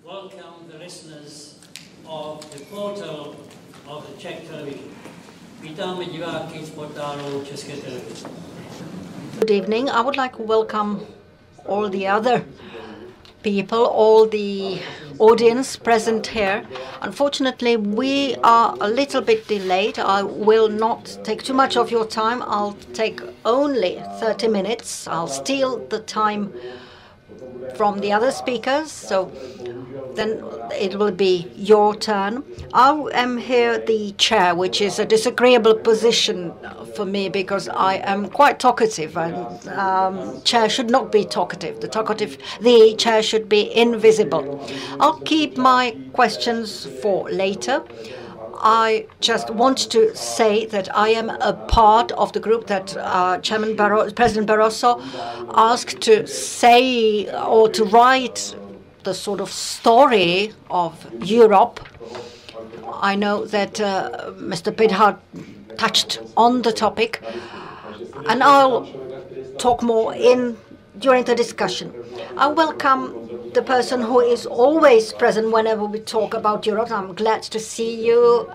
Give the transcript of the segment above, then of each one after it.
welcome the listeners of the portal of the Czech television. Vítáme diváky z portálu České televize. Good evening. I would like to welcome all the other people, all the audience present here. Unfortunately, we are a little bit delayed. I will not take too much of your time. I'll take only 30 minutes. I'll steal the time from the other speakers, so then it will be your turn. I am here the chair, which is a disagreeable position for me because I am quite talkative, and chair should not be talkative. The chair should be invisible. I'll keep my questions for later. I just want to say that I am a part of the group that President Barroso asked to say or to write the sort of story of Europe. I know that Mr. Pidhart touched on the topic, and I'll talk more during the discussion. I welcome the person who is always present whenever we talk about Europe. I'm glad to see you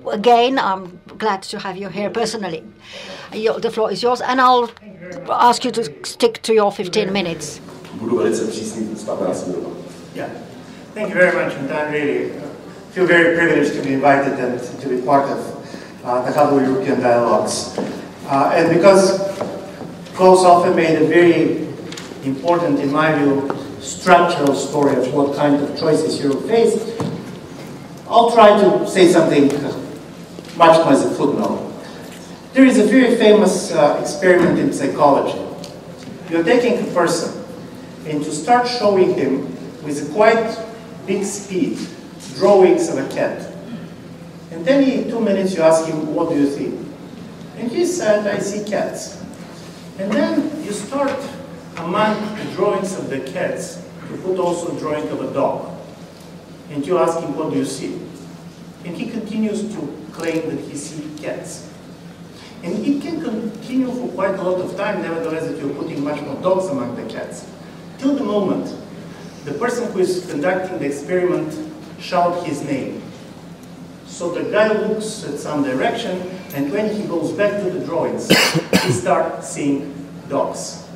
again. I'm glad to have you here personally. The floor is yours, and I'll ask you to stick to your 15 minutes. Yeah, thank you very much, and I really feel very privileged to be invited and to be part of the Havel European Dialogues. And because Klaus Hofer made a very important, in my view, structural story of what kind of choices Europe faced, I'll try to say something much more as a footnote. There is a very famous experiment in psychology. You're taking a person and to start showing him with a quite big speed drawings of a cat. And then in 2 minutes you ask him, what do you see? And he said, I see cats. And then you start among the drawings of the cats to put also a drawing of a dog. And you ask him, what do you see? And he continues to claim that he sees cats. And it can continue for quite a lot of time, nevertheless, that you're putting much more dogs among the cats. Till the moment the person who is conducting the experiment shouts his name. So the guy looks at some direction, and when he goes back to the drawings, he starts seeing dogs.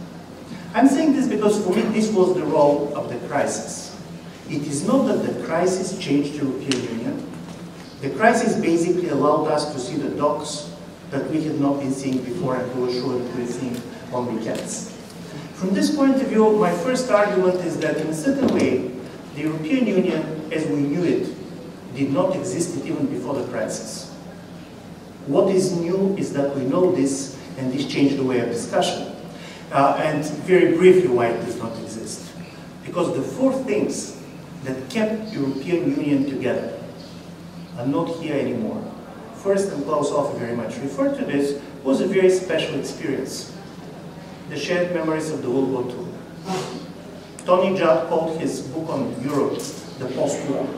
I'm saying this because for me this was the role of the crisis. It is not that the crisis changed the European Union. The crisis basically allowed us to see the dogs that we had not been seeing before, and we were sure that we were seeing only cats. From this point of view, my first argument is that in a certain way, the European Union, as we knew it, did not exist even before the crisis. What is new is that we know this, and this changed the way of discussion. And very briefly, why it does not exist. Because the four things that kept European Union together are not here anymore. First, and Klaus Hofer very much referred to this, was a very special experience. The shared memories of the World War II. Tony Judd called his book on Europe the post-war,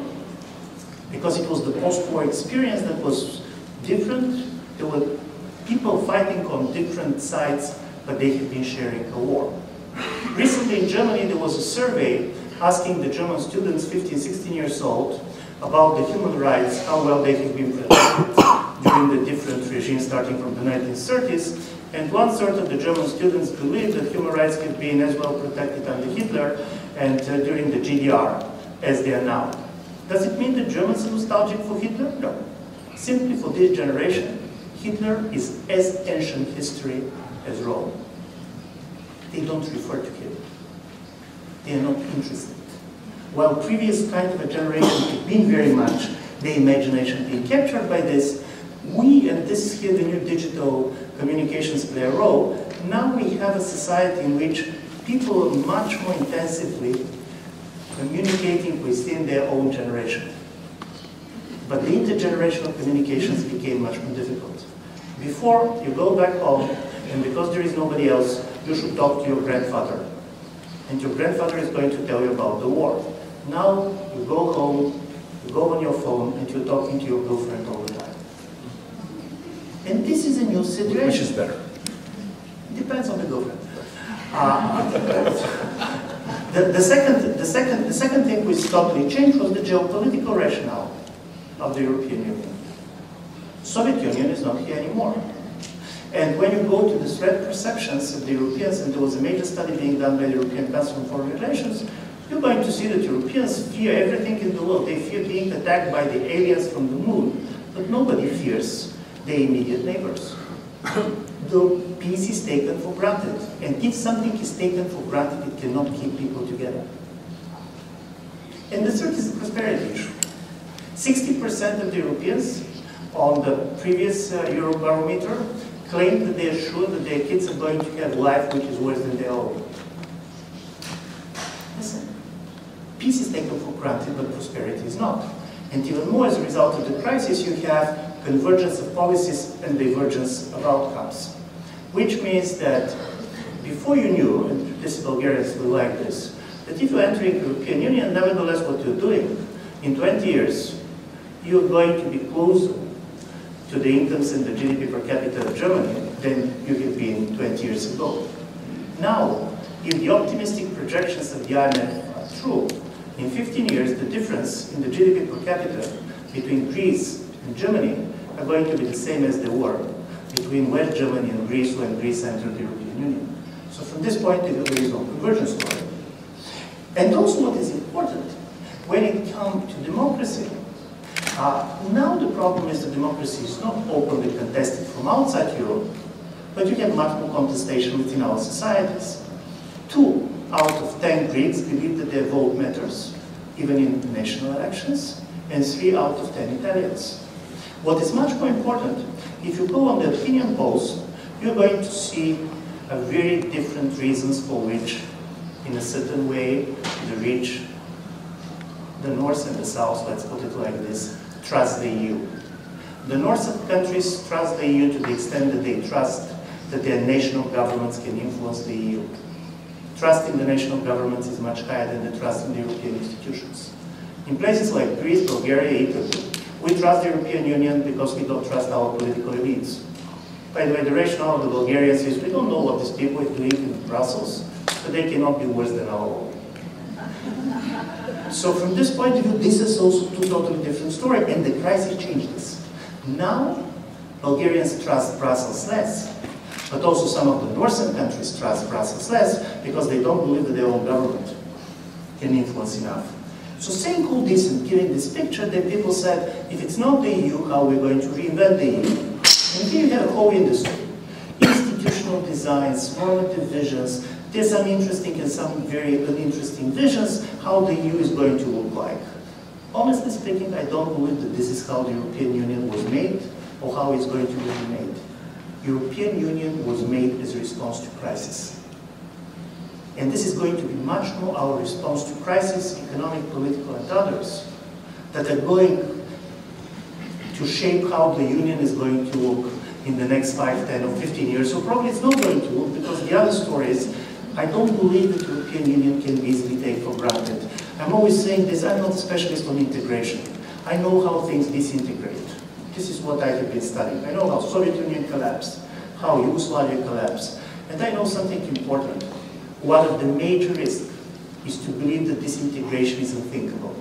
because it was the post-war experience that was different. There were people fighting on different sides, but they had been sharing a war. Recently in Germany there was a survey asking the German students, 15, 16 years old, about the human rights, how well they have been protected during the different regimes starting from the 1930s. And 1/3 of the German students believe that human rights have been as well protected under Hitler and during the GDR as they are now. Does it mean that Germans are nostalgic for Hitler? No. Simply for this generation, Hitler is as ancient history as Rome. They don't refer to him. They are not interested. While previous kind of a generation had been very much the imagination being captured by this, we, and this is here the new digital communications play a role, now we have a society in which people are much more intensively communicating within their own generation. But the intergenerational communications became much more difficult. Before, you go back home, and because there is nobody else, you should talk to your grandfather. And your grandfather is going to tell you about the war. Now, you go home, you go on your phone, and you're talking to your girlfriend all the time. And this is a new situation. Which is better? It depends on the girlfriend. The second thing which totally changed was the geopolitical rationale of the European Union. Soviet Union is not here anymore. And when you go to the threat perceptions of the Europeans, and there was a major study being done by the European Council on Foreign Relations, you're going to see that Europeans fear everything in the world. They fear being attacked by the aliens from the moon, but nobody fears their immediate neighbors. The peace is taken for granted, and if something is taken for granted, it cannot keep people together. And the third is the prosperity issue. 60% of the Europeans on the previous Eurobarometer claim that they are sure that their kids are going to have life which is worse than their own. Listen, peace is taken for granted, but prosperity is not. And even more, as a result of the crisis, you have convergence of policies and divergence of outcomes. Which means that before you knew, and this Bulgarians will like this, that if you're entering the European Union, nevertheless what you're doing, in 20 years, you're going to be closer to the incomes and the GDP per capita of Germany than you have been 20 years ago. Now, if the optimistic projections of the IMF are true, in 15 years, the difference in the GDP per capita between Greece and Germany are going to be the same as they were between West Germany and Greece when Greece entered the European Union. So from this point of view, there is no convergence story. And also what is important, when it comes to democracy, now the problem is that democracy is not openly contested from outside Europe, but you have much more contestation within our societies. 2 out of 10 Greeks believe that their vote matters, even in national elections, and 3 out of 10 Italians. What is much more important, if you go on the opinion polls, you're going to see a very different reasons for which, in a certain way, the rich, the North and the South, let's put it like this, trust the EU. The North countries trust the EU to the extent that they trust that their national governments can influence the EU. Trust in the national governments is much higher than the trust in the European institutions. In places like Greece, Bulgaria, Italy, we trust the European Union because we don't trust our political elites. By the way, the rationale of the Bulgarians is we don't know what these people are doing in Brussels, but they cannot be worse than our own. So from this point of view, this is also 2 totally different stories, and the crisis changed this. Now, Bulgarians trust Brussels less, but also some of the northern countries trust Brussels less because they don't believe that their own government can influence enough. So saying all this and giving this picture, then people said, if it's not the EU, how are we going to reinvent the EU? And here you have a whole industry. Institutional designs, normative visions, there's some interesting and some very uninteresting visions how the EU is going to look like. Honestly speaking, I don't believe that this is how the European Union was made or how it's going to be made. European Union was made as a response to crisis. And this is going to be much more our response to crisis, economic, political, and others, that are going to shape how the Union is going to look in the next 5, 10, or 15 years. So probably it's not going to look, because the other story is, I don't believe that the European Union can be easily taken for granted. I'm always saying this, I'm not a specialist on integration. I know how things disintegrate. This is what I have been studying. I know how Soviet Union collapsed, how Yugoslavia collapsed, and I know something important. One of the major risks is to believe that disintegration is unthinkable.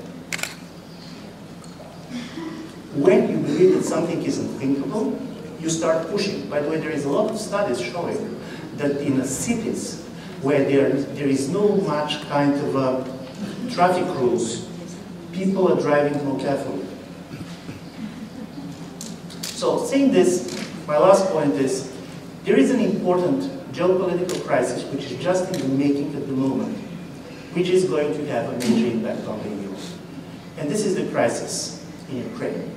When you believe that something is unthinkable, you start pushing. By the way, there is a lot of studies showing that in cities where there is no much kind of traffic rules, people are driving more carefully. So saying this, my last point is, there is an important geopolitical crisis which is just in the making at the moment, which is going to have a major impact on the EU. And this is the crisis in Ukraine.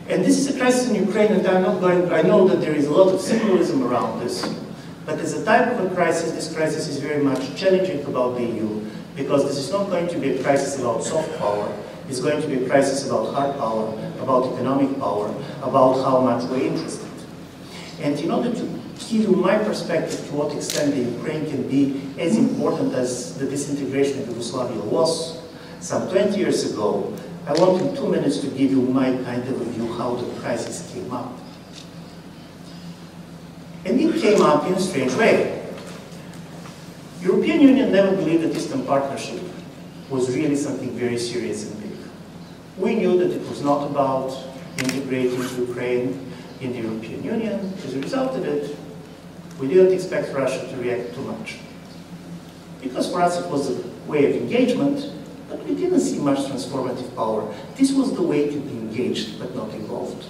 And this is a crisis in Ukraine, and I know that there is a lot of symbolism around this, but as a type of a crisis, this crisis is very much challenging about the EU, because this is not going to be a crisis about soft power, it's going to be a crisis about hard power, about economic power, about how much we're interested. And in order to give you my perspective to what extent the Ukraine can be as important as the disintegration of Yugoslavia was some 20 years ago, I want in 2 minutes to give you my kind of a view how the crisis came up. And it came up in a strange way. European Union never believed that Eastern Partnership was really something very serious and big. We knew that it was not about integrating Ukraine in the European Union. As a result of it, we didn't expect Russia to react too much. Because for us it was a way of engagement, but we didn't see much transformative power. This was the way to be engaged, but not involved.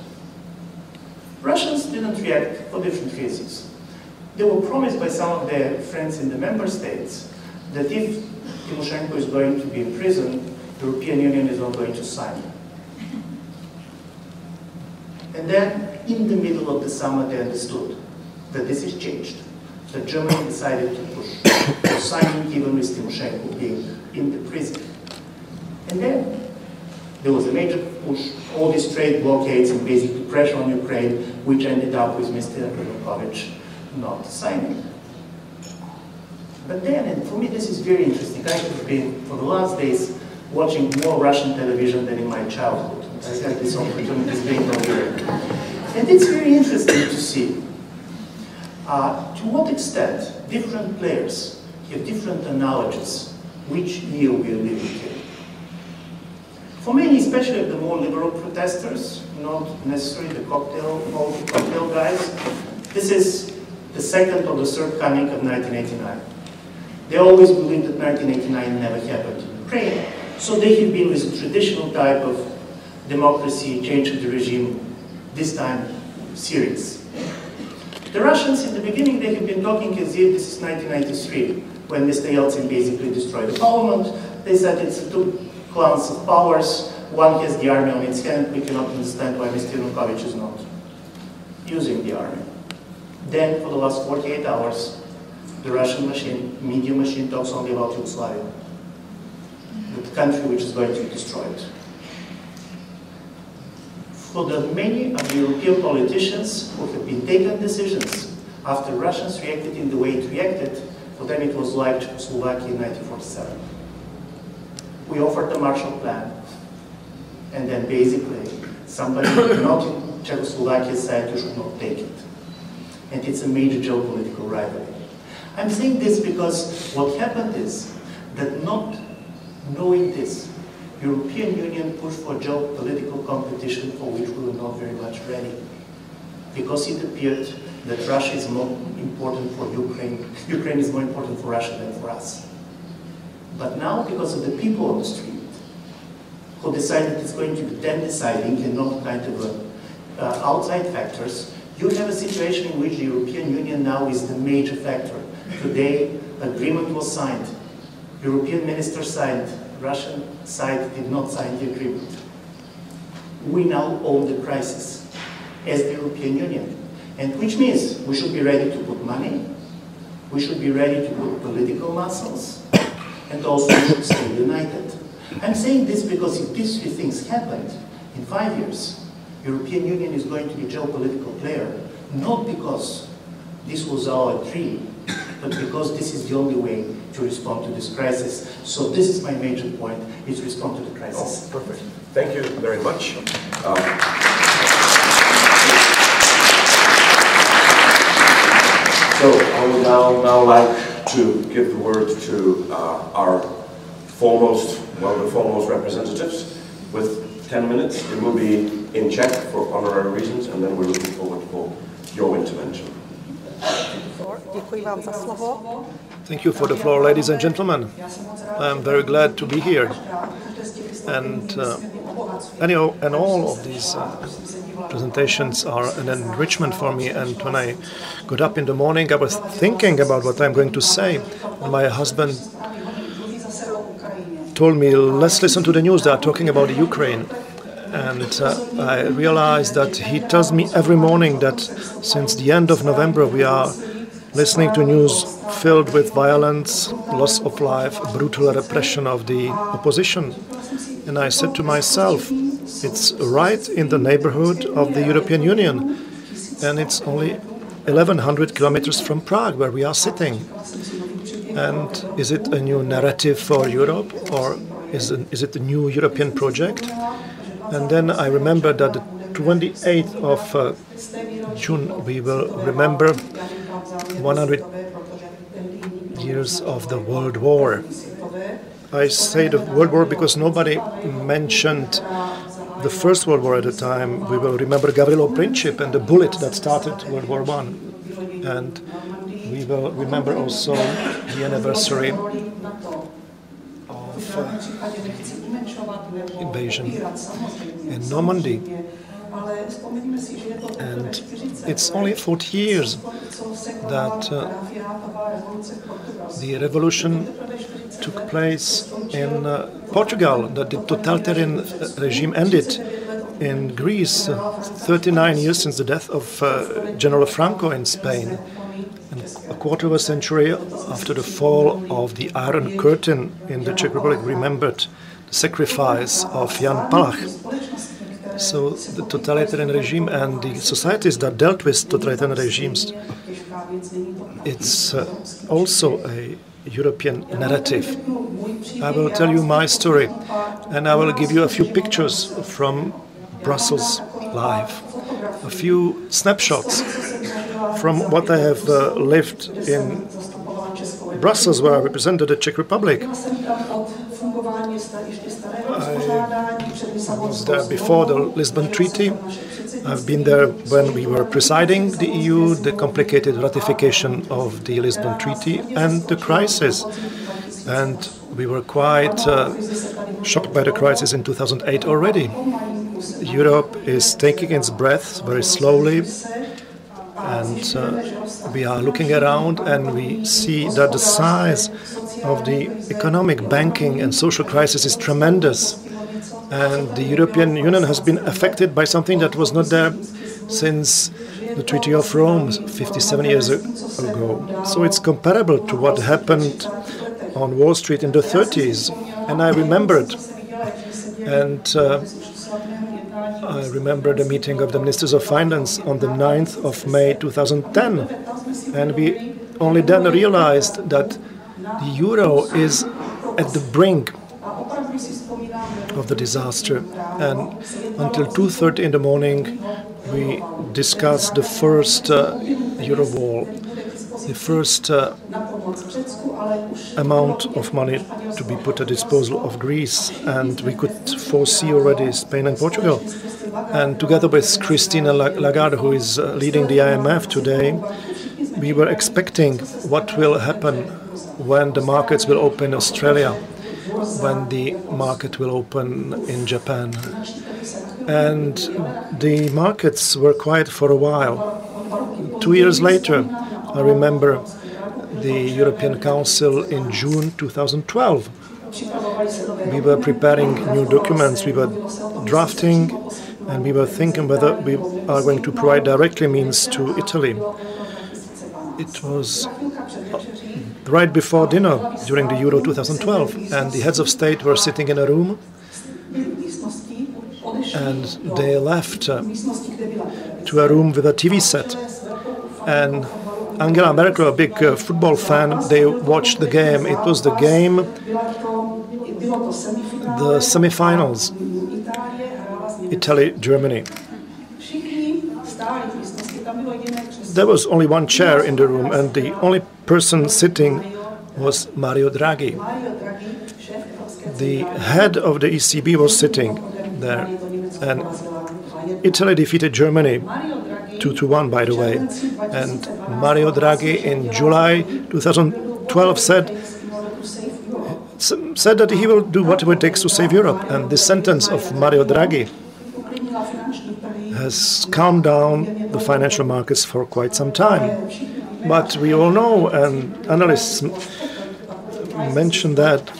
Russians didn't react for different reasons. They were promised by some of their friends in the member states that if Tymoshenko is going to be in prison, the European Union is not going to sign. And then, in the middle of the summer, they understood that this is changed. That Germany decided to push for signing even with Tymoshenko being in the prison. And then there was a major push, all these trade blockades and basically pressure on Ukraine, which ended up with Mr. Yanukovych not signing. But then, and for me this is very interesting, I have been, for the last days, watching more Russian television than in my childhood. I had this opportunity being over. And it's very interesting to see to what extent different players have different analogies which year we are living in. For many, especially the more liberal protesters, not necessarily the cocktail guys, this is the second or the third coming of 1989. They always believed that 1989 never happened in Ukraine, so they have been with a traditional type of democracy, change of the regime, this time serious. The Russians, in the beginning, they have been talking as if this is 1993, when Mr. Yeltsin basically destroyed the parliament. They said it's two clans of powers, one has the army on its hand, we cannot understand why Mr. Yanukovych is not using the army. Then, for the last 48 hours, the Russian machine, media machine, talks only about Yugoslavia, the country which is going to be destroyed. For the many of the European politicians who have been taking decisions after Russians reacted in the way it reacted, for them it was like Czechoslovakia in 1947. We offered the Marshall Plan, and then basically somebody not in Czechoslovakia said you should not take it. And it's a major geopolitical rivalry. I'm saying this because what happened is that not knowing this, European Union pushed for geopolitical competition for which we were not very much ready. Because it appeared that Russia is more important for Ukraine, Ukraine is more important for Russia than for us. But now, because of the people on the street, who decided it's going to be them deciding and not kind of outside factors, you have a situation in which the European Union now is the major factor. Today, agreement was signed. European ministers signed. Russian side did not sign the agreement. We now own the crisis as the European Union. And which means we should be ready to put money, we should be ready to put political muscles, and also we should stay united. I'm saying this because if these three things happened in 5 years, European Union is going to be a geopolitical player, not because this was our dream, but because this is the only way to respond to this crisis. So this is my major point, is respond to the crisis. Oh, perfect. Thank you very much. So I would now like to give the word to our foremost representatives with 10 minutes. It will be in Czech for honorary reasons, and then we're looking forward for your intervention. Thank you for the floor, ladies and gentlemen. I'm very glad to be here. And all of these presentations are an enrichment for me. And when I got up in the morning, I was thinking about what I'm going to say. And my husband told me, let's listen to the news. They are talking about the Ukraine. And I realized that he tells me every morning that since the end of November we are listening to news filled with violence, loss of life, brutal repression of the opposition. And I said to myself, it's right in the neighborhood of the European Union, and it's only 1,100 kilometers from Prague, where we are sitting. And is it a new narrative for Europe, or is it a new European project? And then I remember that the 28th of June we will remember 100 years of the World War. I say the World War because nobody mentioned the First World War at the time. We will remember Gavrilo Princip and the bullet that started World War I. And we will remember also the anniversary of invasion in Normandy. And it's only 40 years that the revolution took place in Portugal, that the totalitarian regime ended in Greece, 39 years since the death of General Franco in Spain. And a quarter of a century after the fall of the Iron Curtain in the Czech Republic, remembered the sacrifice of Jan Palach. So the totalitarian regime and the societies that dealt with totalitarian regimes, it's also a European narrative. I will tell you my story, and I will give you a few pictures from Brussels live, a few snapshots from what I have lived in Brussels, where I represented the Czech Republic. I was there before the Lisbon Treaty. I've been there when we were presiding the EU, the complicated ratification of the Lisbon Treaty and the crisis. And we were quite shocked by the crisis in 2008 already. Europe is taking its breath very slowly, and we are looking around and we see that the size of the economic, banking and social crisis is tremendous. And the European Union has been affected by something that was not there since the Treaty of Rome 57 years ago. So it's comparable to what happened on Wall Street in the 30s. And I remembered. And I remember the meeting of the Ministers of Finance on the 9th of May 2010. And we only then realized that the euro is at the brink of the disaster. And until 2:30 in the morning, we discussed the first euro wall, the first amount of money to be put at disposal of Greece. And we could foresee already Spain and Portugal. And together with Christine Lagarde, who is leading the IMF today, we were expecting what will happen when the markets will open in Australia, when the market will open in Japan. And the markets were quiet for a while. 2 years later, I remember the European Council in June 2012. We were preparing new documents, we were drafting, and we were thinking whether we are going to provide directly means to Italy. It was right before dinner during the Euro 2012, and the heads of state were sitting in a room, and they left to a room with a TV set. And Angela Merkel, a big football fan, they watched the game. It was the game, the semi-finals, Italy-Germany. There was only one chair in the room, and the only person sitting was Mario Draghi. The head of the ECB was sitting there, and Italy defeated Germany 2-1, by the way. And Mario Draghi in July 2012 said that he will do whatever it takes to save Europe. And the sentence of Mario Draghi has calmed down the financial markets for quite some time. But we all know, and analysts mentioned that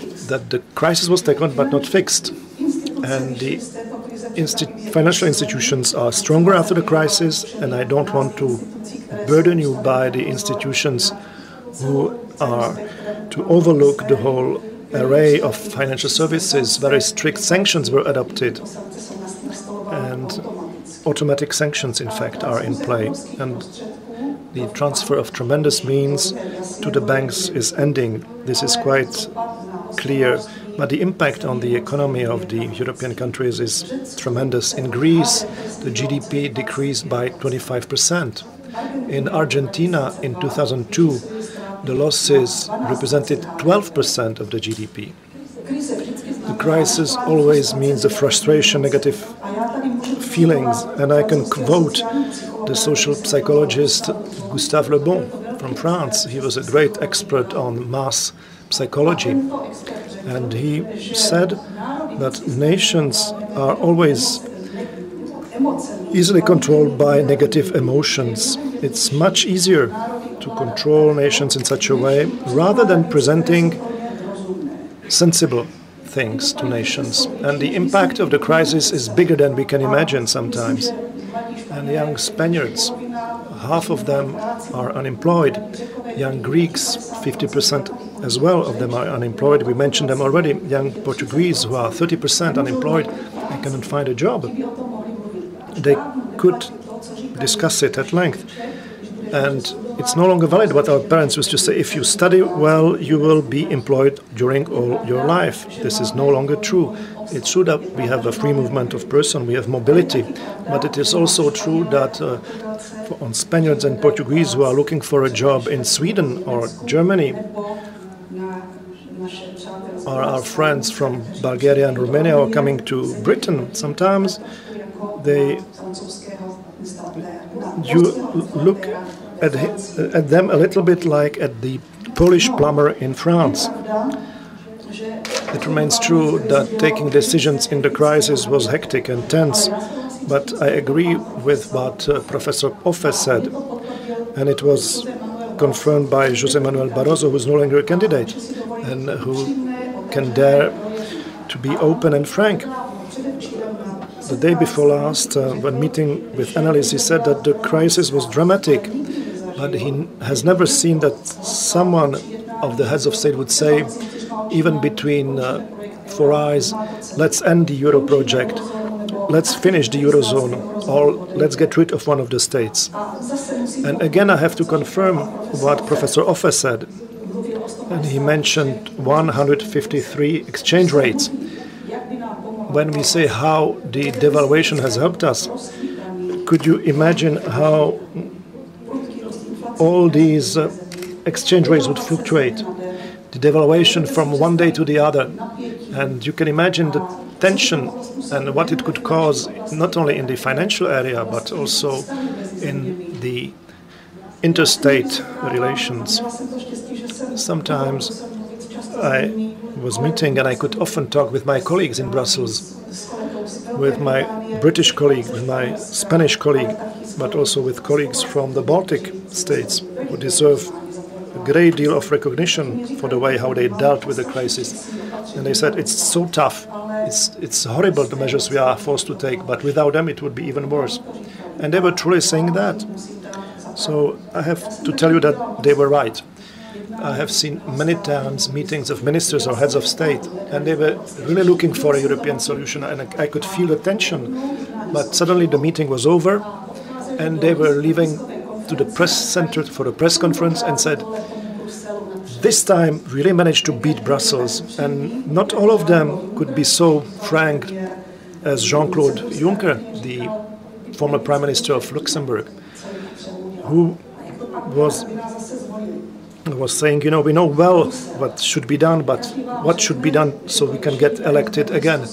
the crisis was tackled but not fixed. And the financial institutions are stronger after the crisis, and I don't want to burden you by the institutions who are to overlook the whole array of financial services. Very strict sanctions were adopted, and automatic sanctions, in fact, are in play. And the transfer of tremendous means to the banks is ending. This is quite clear. But the impact on the economy of the European countries is tremendous. In Greece, the GDP decreased by 25%. In Argentina, in 2002, the losses represented 12% of the GDP. The crisis always means a frustration, negative feelings, and I can quote the social psychologist Gustave Le Bon from France. He was a great expert on mass psychology, and he said that nations are always easily controlled by negative emotions. It's much easier to control nations in such a way rather than presenting sensible things to nations. And the impact of the crisis is bigger than we can imagine sometimes. And young Spaniards, half of them are unemployed. Young Greeks, 50% as well of them are unemployed. We mentioned them already. Young Portuguese who are 30% unemployed and cannot find a job. They could discuss it at length. And it's no longer valid what our parents used to say: if you study well, you will be employed during all your life. This is no longer true. It's true that we have a free movement of person, we have mobility, but it is also true that on Spaniards and Portuguese who are looking for a job in Sweden or Germany, or our friends from Bulgaria and Romania are coming to Britain, sometimes you look at them a little bit like at the Polish plumber in France. It remains true that taking decisions in the crisis was hectic and tense, but I agree with what Professor Offe said, and it was confirmed by José Manuel Barroso, who is no longer a candidate, and who can dare to be open and frank. The day before last, when meeting with analysts, he said that the crisis was dramatic, but he has never seen that someone of the heads of state would say, even between four eyes, let's end the Euro project, let's finish the Eurozone, or let's get rid of one of the states. And again, I have to confirm what Professor Offe said. And he mentioned 153 exchange rates. When we say how the devaluation has helped us, could you imagine how all these exchange rates would fluctuate? The devaluation from one day to the other. And you can imagine the tension and what it could cause, not only in the financial area, but also in the interstate relations. Sometimes I was meeting, and I could often talk with my colleagues in Brussels, with my British colleague, with my Spanish colleague, but also with colleagues from the Baltic states who deserve a great deal of recognition for the way how they dealt with the crisis. And they said, it's so tough, it's horrible the measures we are forced to take, but without them it would be even worse. And they were truly saying that. So I have to tell you that they were right. I have seen many times meetings of ministers or heads of state, and they were really looking for a European solution, and I could feel the tension. But suddenly the meeting was over, and they were leaving to the press center for a press conference and said, this time we really managed to beat Brussels. And not all of them could be so frank as Jean-Claude Juncker, the former Prime Minister of Luxembourg, who was saying, you know, we know well what should be done, but what should be done so we can get elected again?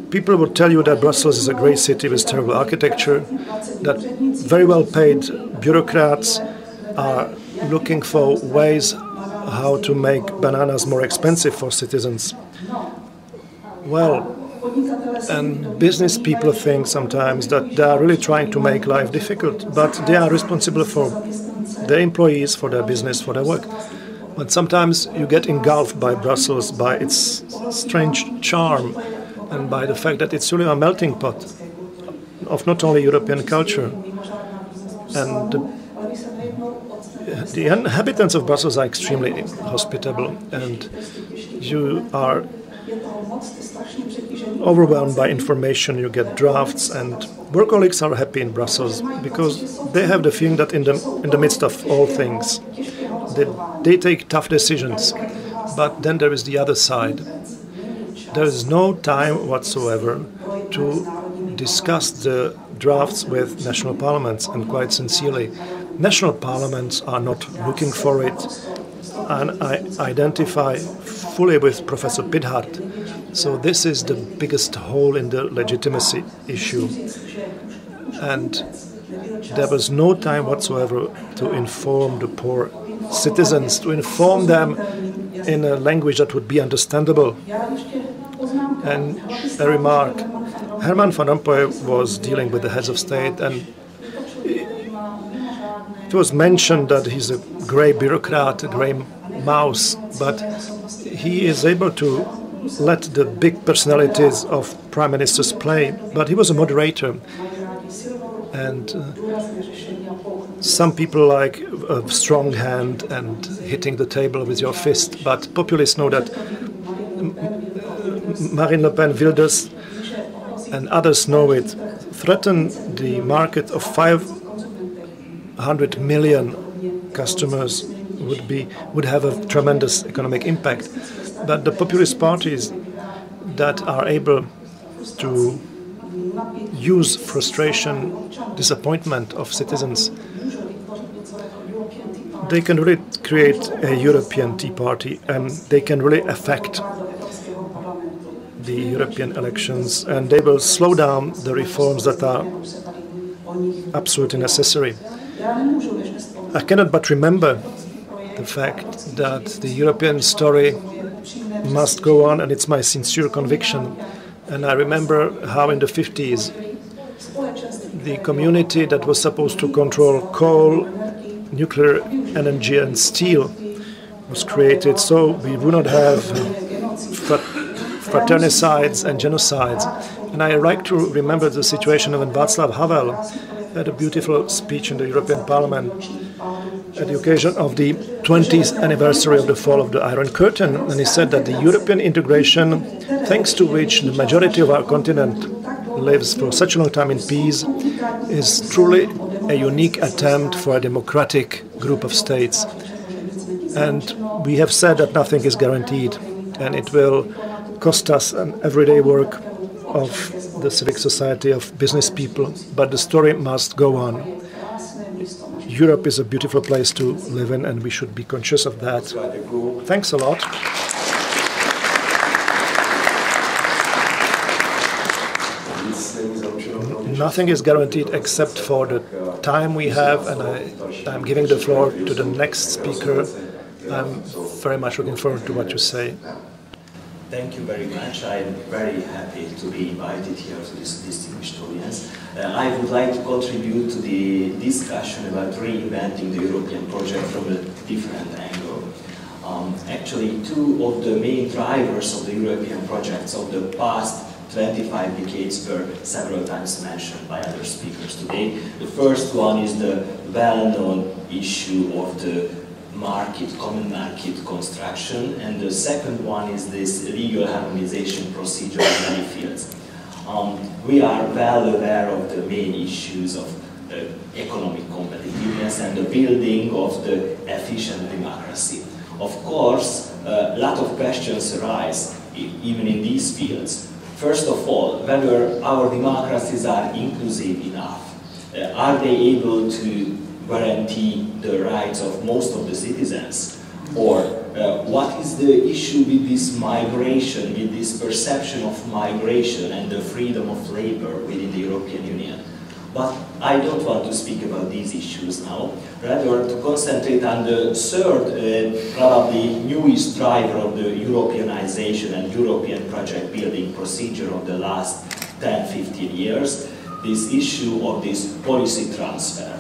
People would tell you that Brussels is a great city with terrible architecture, that very well-paid bureaucrats are looking for ways how to make bananas more expensive for citizens. Well, and business people think sometimes that they are really trying to make life difficult, but they are responsible for their employees, for their business, for their work. But sometimes you get engulfed by Brussels, by its strange charm, and by the fact that it's really a melting pot of not only European culture. And the inhabitants of Brussels are extremely hospitable, and you are overwhelmed by information, you get drafts, and workaholics are happy in Brussels because they have the feeling that in the midst of all things, they take tough decisions. But then there is the other side. There is no time whatsoever to discuss the drafts with national parliaments, and quite sincerely, national parliaments are not looking for it. And I identify fully with Professor Pidhart. So this is the biggest hole in the legitimacy issue. And there was no time whatsoever to inform the poor citizens, to inform them in a language that would be understandable. And a remark, Herman Van Rompuy was dealing with the heads of state, and it was mentioned that he's a grey bureaucrat, a grey mouse, but he is able to let the big personalities of prime ministers play. But he was a moderator, and some people like a strong hand and hitting the table with your fist, but populists know that Marine Le Pen, Wilders and others know it, threaten the market of 500 million customers would have a tremendous economic impact. But the populist parties that are able to use frustration, disappointment of citizens, they can really create a European Tea Party, and they can really affect the European elections, and they will slow down the reforms that are absolutely necessary. I cannot but remember the fact that the European story must go on, and it's my sincere conviction. And I remember how in the 50s the community that was supposed to control coal, nuclear energy and steel was created, so we would not have fraternicides and genocides. And I like to remember the situation when Václav Havel had a beautiful speech in the European Parliament at the occasion of the 20th anniversary of the fall of the Iron Curtain, and he said that the European integration, thanks to which the majority of our continent lives for such a long time in peace, is truly a unique attempt for a democratic group of states. And we have said that nothing is guaranteed, and it will cost us an everyday work of the civic society, of business people, but the story must go on. Europe is a beautiful place to live in, and we should be conscious of that. Thanks a lot. Nothing is guaranteed except for the time we have, and I'm giving the floor to the next speaker. I'm very much looking forward to what you say. Thank you very much. I'm very happy to be invited here to this distinguished audience. I would like to contribute to the discussion about reinventing the European project from a different angle. Actually, two of the main drivers of the European projects of the past 25 decades were several times mentioned by other speakers today. The first one is the well-known issue of the common market construction, and the second one is this legal harmonization procedure in many fields. We are well aware of the main issues of economic competitiveness and the building of the efficient democracy. Of course, a lot of questions arise even in these fields. First of all, whether our democracies are inclusive enough. Are they able to guarantee the rights of most of the citizens? Or what is the issue with this migration, with this perception of migration and the freedom of labor within the European Union? But I don't want to speak about these issues now, rather to concentrate on the third, probably newest driver of the Europeanization and European project building procedure of the last 10-15 years, this issue of this policy transfer.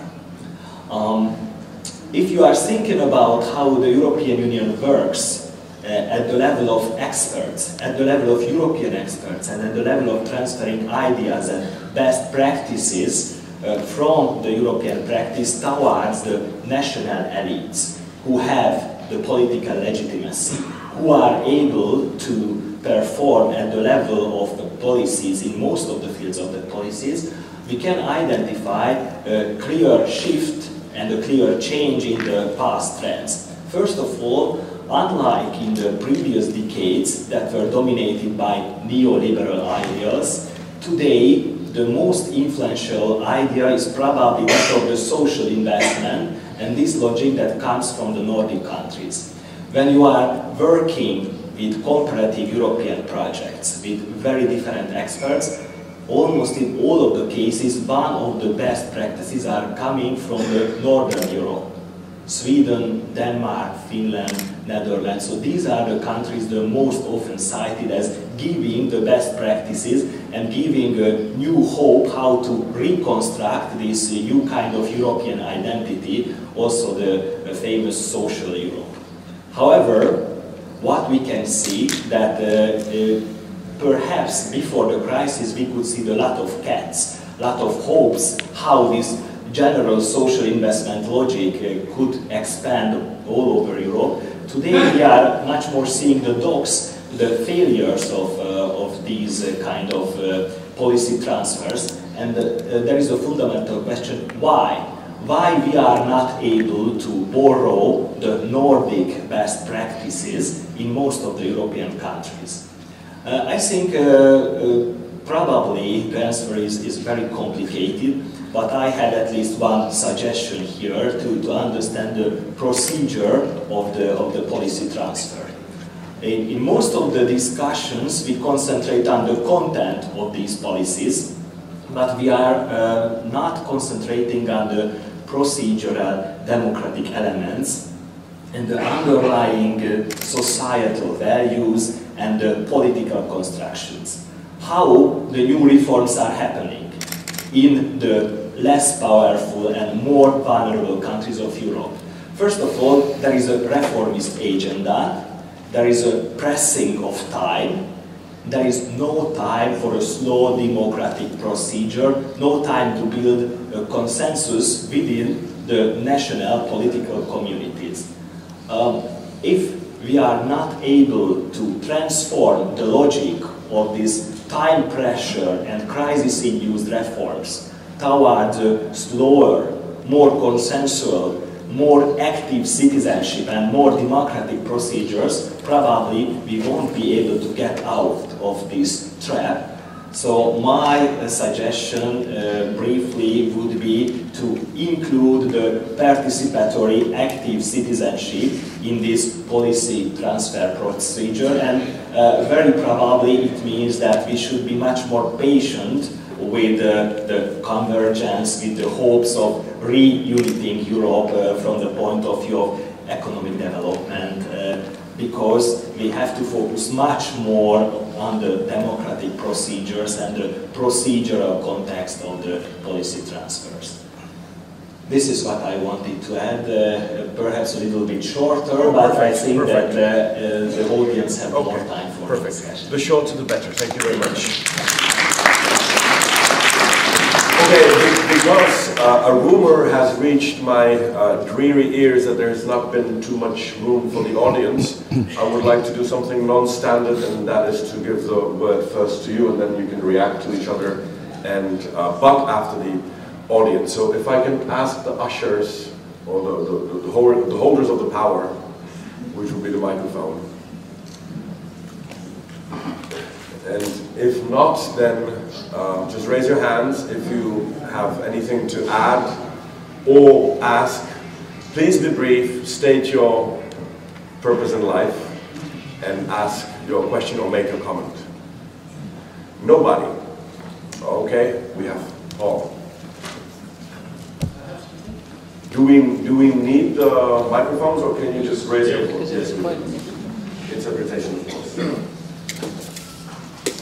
If you are thinking about how the European Union works at the level of experts, at the level of European experts, and at the level of transferring ideas and best practices from the European practice towards the national elites who have the political legitimacy, who are able to perform at the level of the policies in most of the fields of the policies, we can identify a clear shift and a clear change in the past trends. First of all, unlike in the previous decades that were dominated by neoliberal ideals, today the most influential idea is probably that of the social investment and this logic that comes from the Nordic countries. When you are working with comparative European projects, with very different experts, almost in all of the cases, one of the best practices are coming from the Northern Europe. Sweden, Denmark, Finland, Netherlands. So these are the countries the most often cited as giving the best practices and giving a new hope how to reconstruct this new kind of European identity, also the famous social Europe. However, what we can see that perhaps before the crisis we could see a lot of cats, a lot of hopes how this general social investment logic could expand all over Europe. Today we are much more seeing the dogs, the failures of these kind of policy transfers, and there is a fundamental question: why? Why we are not able to borrow the Nordic best practices in most of the European countries? I think probably the answer is very complicated, but I had at least one suggestion here to understand the procedure of the policy transfer. In most of the discussions we concentrate on the content of these policies, but we are not concentrating on the procedural democratic elements and the underlying societal values and the political constructions. How the new reforms are happening in the less powerful and more vulnerable countries of Europe. First of all, there is a reformist agenda, there is a pressing of time, there is no time for a slow democratic procedure, no time to build a consensus within the national political communities. If we are not able to transform the logic of this time pressure and crisis-induced reforms towards slower, more consensual, more active citizenship and more democratic procedures, probably we won't be able to get out of this trap. So my suggestion briefly would be to include the participatory active citizenship in this policy transfer procedure, and very probably it means that we should be much more patient with the convergence, with the hopes of reuniting Europe from the point of view of economic development, because we have to focus much more on the democratic procedures and the procedural context of the policy transfers. This is what I wanted to add, perhaps a little bit shorter, but I think that the audience have more time for discussion. The shorter the better. Thank you very much. Okay, because a rumor has reached my dreary ears that there's not been too much room for the audience, I would like to do something non-standard, and that is to give the word first to you, and then you can react to each other, and but after the audience. So if I can ask the ushers, or the holders of the power, which will be the microphone. And if not, then just raise your hands if you have anything to add or ask. Please be brief, state your purpose in life, and ask your question or make a comment. Nobody? Okay, we have Paul. Do we need the microphones, or can you just raise your voice? Yes, interpretation, of course.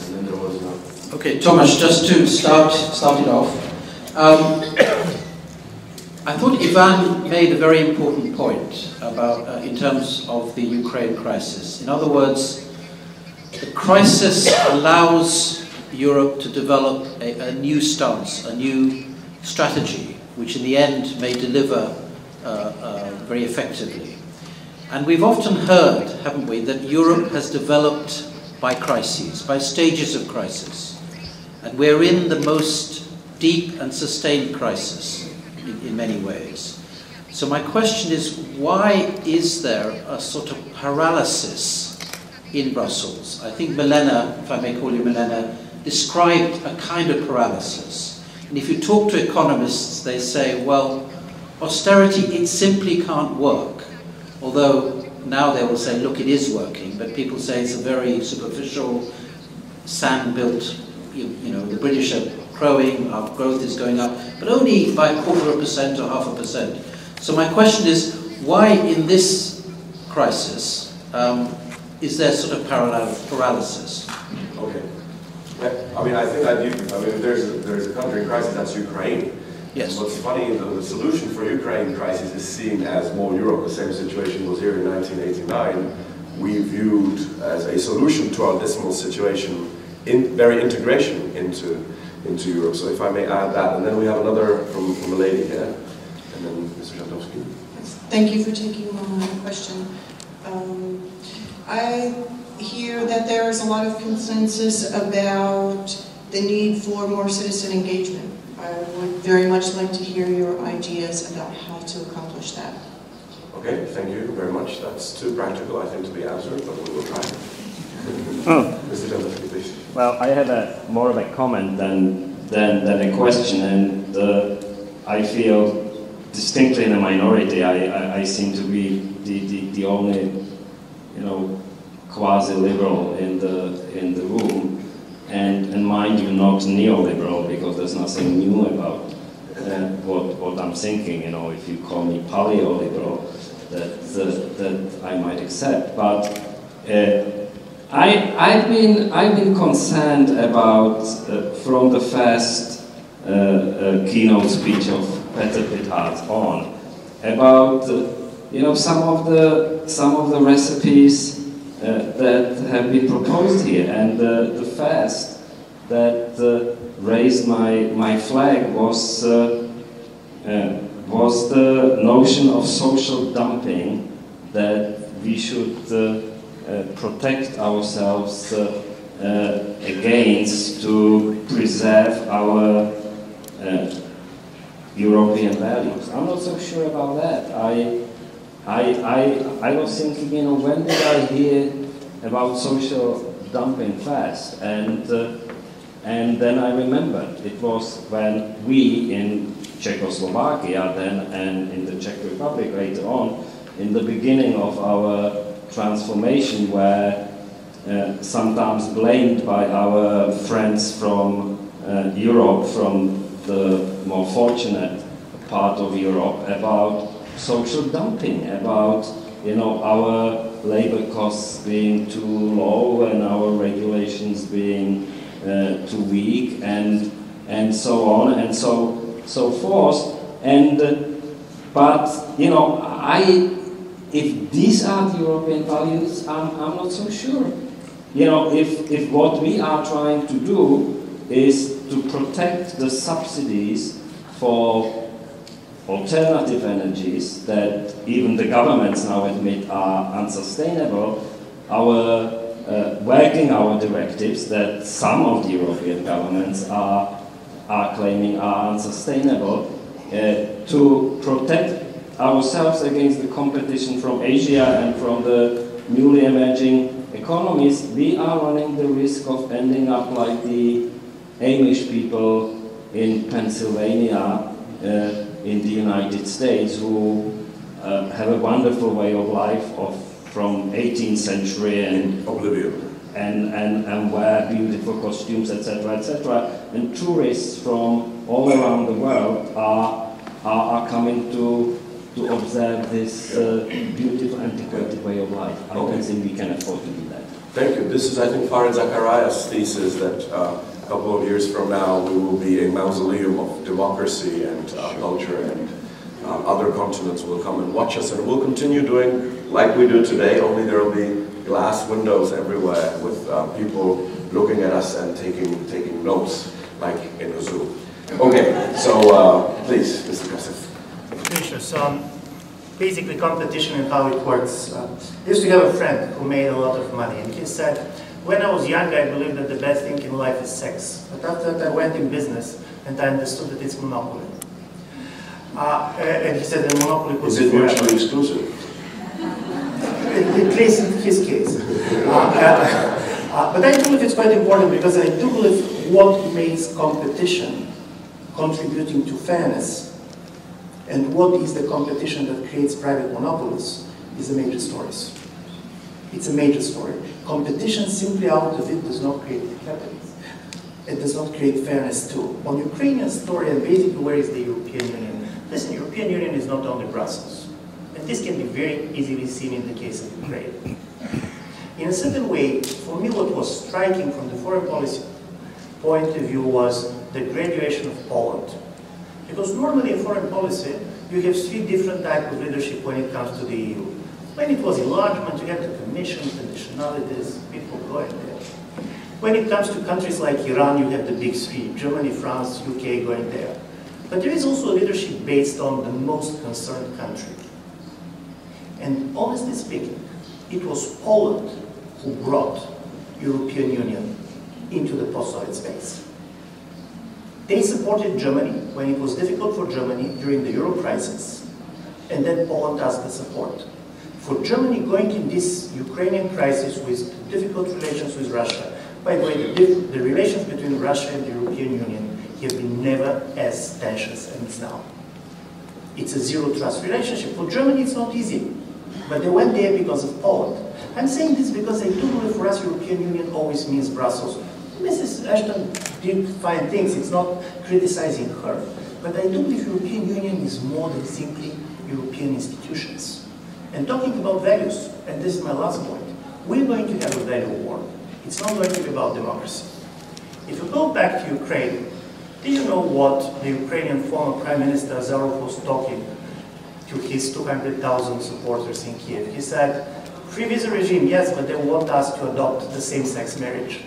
And then there was Okay, Thomas, just to start it off. I thought Ivan made a very important point about in terms of the Ukraine crisis. In other words, the crisis allows Europe to develop a new stance, a new strategy, which in the end may deliver very effectively. And we've often heard, haven't we, that Europe has developed by crises, by stages of crisis. And we're in the most deep and sustained crisis in many ways. So my question is, why is there a sort of paralysis in Brussels? I think Milena, if I may call you Milena, described a kind of paralysis. And if you talk to economists, they say, well, austerity, it simply can't work. Although now they will say, look, it is working, but people say it's a very superficial, sand-built, you know, the British are growing, our growth is going up, but only by 0.25% or 0.5%. So my question is, why in this crisis is there sort of paralysis? Okay. I mean, I think there's a country in crisis, that's Ukraine. Yes. What's funny, the solution for Ukraine crisis is seen as more Europe. The same situation was here in 1989. We viewed as a solution to our dismal situation very integration into Europe. So if I may add that, and then we have another from a lady here, and then Mr. Jandowski. Thank you for taking my question. I hear that there is a lot of consensus about the need for more citizen engagement. I would very much like to hear your ideas about how to accomplish that. Okay, thank you very much. That's too practical, I think, to be answered, but we will try. Mr. Jandowski, please. Well, I have more of a comment than a question, and I feel distinctly in a minority. I seem to be the only, you know, quasi-liberal in the room, and mind you, not neoliberal, because there's nothing new about what I'm thinking. You know, if you call me paleoliberal, that I might accept, but. I've been concerned about from the first keynote speech of Peter Pithard on about you know, some of the recipes that have been proposed here, and the first that raised my flag was the notion of social dumping, that we should protect ourselves against, to preserve our European values. I'm not so sure about that. I was thinking, you know, when did I hear about social dumping first? And then I remembered it was when we in Czechoslovakia then, and in the Czech Republic later on, in the beginning of our transformation, were sometimes blamed by our friends from Europe, from the more fortunate part of Europe, about social dumping, about, you know, our labor costs being too low and our regulations being too weak, and so on and so forth. And but, you know, if these are the European values, I'm not so sure. You know, if what we are trying to do is to protect the subsidies for alternative energies that even the governments now admit are unsustainable, working our directives that some of the European governments are claiming are unsustainable, to protect ourselves against the competition from Asia and from the newly emerging economies, we are running the risk of ending up like the Amish people in Pennsylvania in the United States, who have a wonderful way of life from 18th century and wear beautiful costumes, etc., etc. And tourists from all around the world are coming to observe this beautiful antiquated way of life. I don't think we can afford to do that. Thank you. This is, I think, Farid Zakaria's thesis that a couple of years from now we will be a mausoleum of democracy and culture, and other continents will come and watch us, and we'll continue doing like we do today, only there will be glass windows everywhere with people looking at us and taking notes, like in a zoo. Okay, so please, Mr. Kasif. So basically competition and how it works. I used to have a friend who made a lot of money, and he said, when I was young I believed that the best thing in life is sex, but after that I went in business and I understood that it's monopoly. And he said the monopoly could be forever. Is it mutually exclusive? At least in his case. But I do believe it's quite important because I do believe what makes competition contributing to fairness and what is the competition that creates private monopolies is the major stories. It's a major story. Competition simply out of it does not create capitalism. It does not create fairness too. On Ukrainian story, and basically where is the European Union? Listen, the European Union is not only Brussels. And this can be very easily seen in the case of Ukraine. In a certain way, for me what was striking from the foreign policy point of view was the graduation of Poland. Because normally in foreign policy, you have three different types of leadership when it comes to the EU. When it was enlargement, you have the commission, conditionalities, people going there. When it comes to countries like Iran, you have the big three, Germany, France, UK going there. But there is also a leadership based on the most concerned country. And honestly speaking, it was Poland who brought European Union into the post-Soviet space. They supported Germany when it was difficult for Germany during the Euro crisis, and then Poland asked the support. For Germany going in this Ukrainian crisis with difficult relations with Russia, by the way, the relations between Russia and the European Union have been never as tense as it's now. It's a zero-trust relationship. For Germany, it's not easy, but they went there because of Poland. I'm saying this because I do believe for us, European Union always means Brussels. Mrs. Ashton did fine things. It's not criticizing her. But I do believe European Union is more than simply European institutions. And talking about values, and this is my last point, we're going to have a value war. It's not going to be about democracy. If you go back to Ukraine, do you know what the Ukrainian former Prime Minister Azarov was talking to his 200,000 supporters in Kiev? He said, free visa regime, yes, but they want us to adopt the same-sex marriage.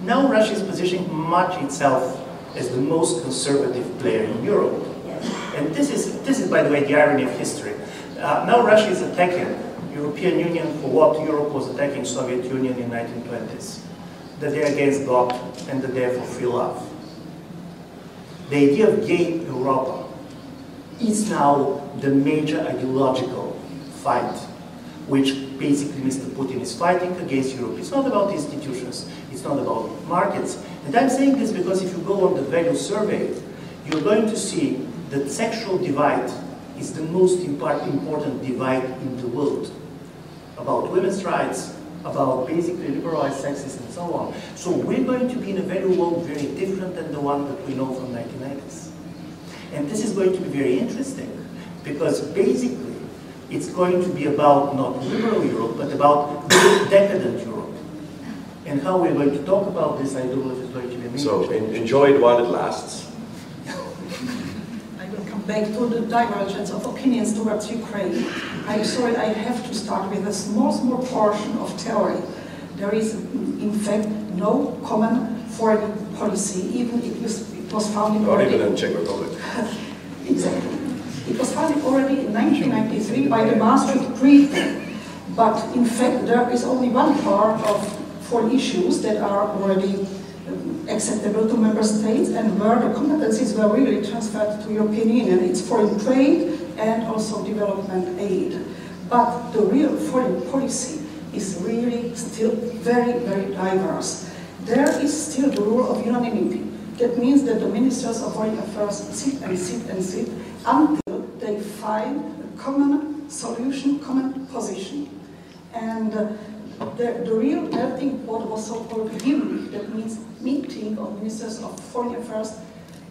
Now Russia is positioning much itself as the most conservative player in Europe. And this is, by the way, the irony of history. Now Russia is attacking European Union for what Europe was attacking Soviet Union in 1920s. That they're against God and that they're for free love. The idea of gay Europa is now the major ideological fight which basically Mr. Putin is fighting against Europe. It's not about institutions, it's not about markets. And I'm saying this because if you go on the value survey, you're going to see that sexual divide is the most important divide in the world. About women's rights, about basically liberalized sexism and so on. So we're going to be in a value world very different than the one that we know from 1990s. And this is going to be very interesting because basically it's going to be about not liberal Europe, but about decadent Europe. And how we're going to talk about this, I don't know if it's going to be amazing. So enjoy it while it lasts. I will come back to the divergence of opinions towards Ukraine. I'm sorry, I have to start with a small portion of theory. There is, in fact, no common foreign policy, even if it was founded not already. even in Czech Republic. Exactly. It was founded already in 1993 by the Maastricht Treaty. But in fact, there is only one part of foreign issues that are already acceptable to member states and where the competencies were really transferred to European Union. It's foreign trade and also development aid. But the real foreign policy is really still very, very diverse. There is still the rule of unanimity. That means that the ministers of foreign affairs sit and sit and sit until they find a common solution, common position. And the real melting pot was so-called Gimli, that means meeting of ministers of foreign affairs,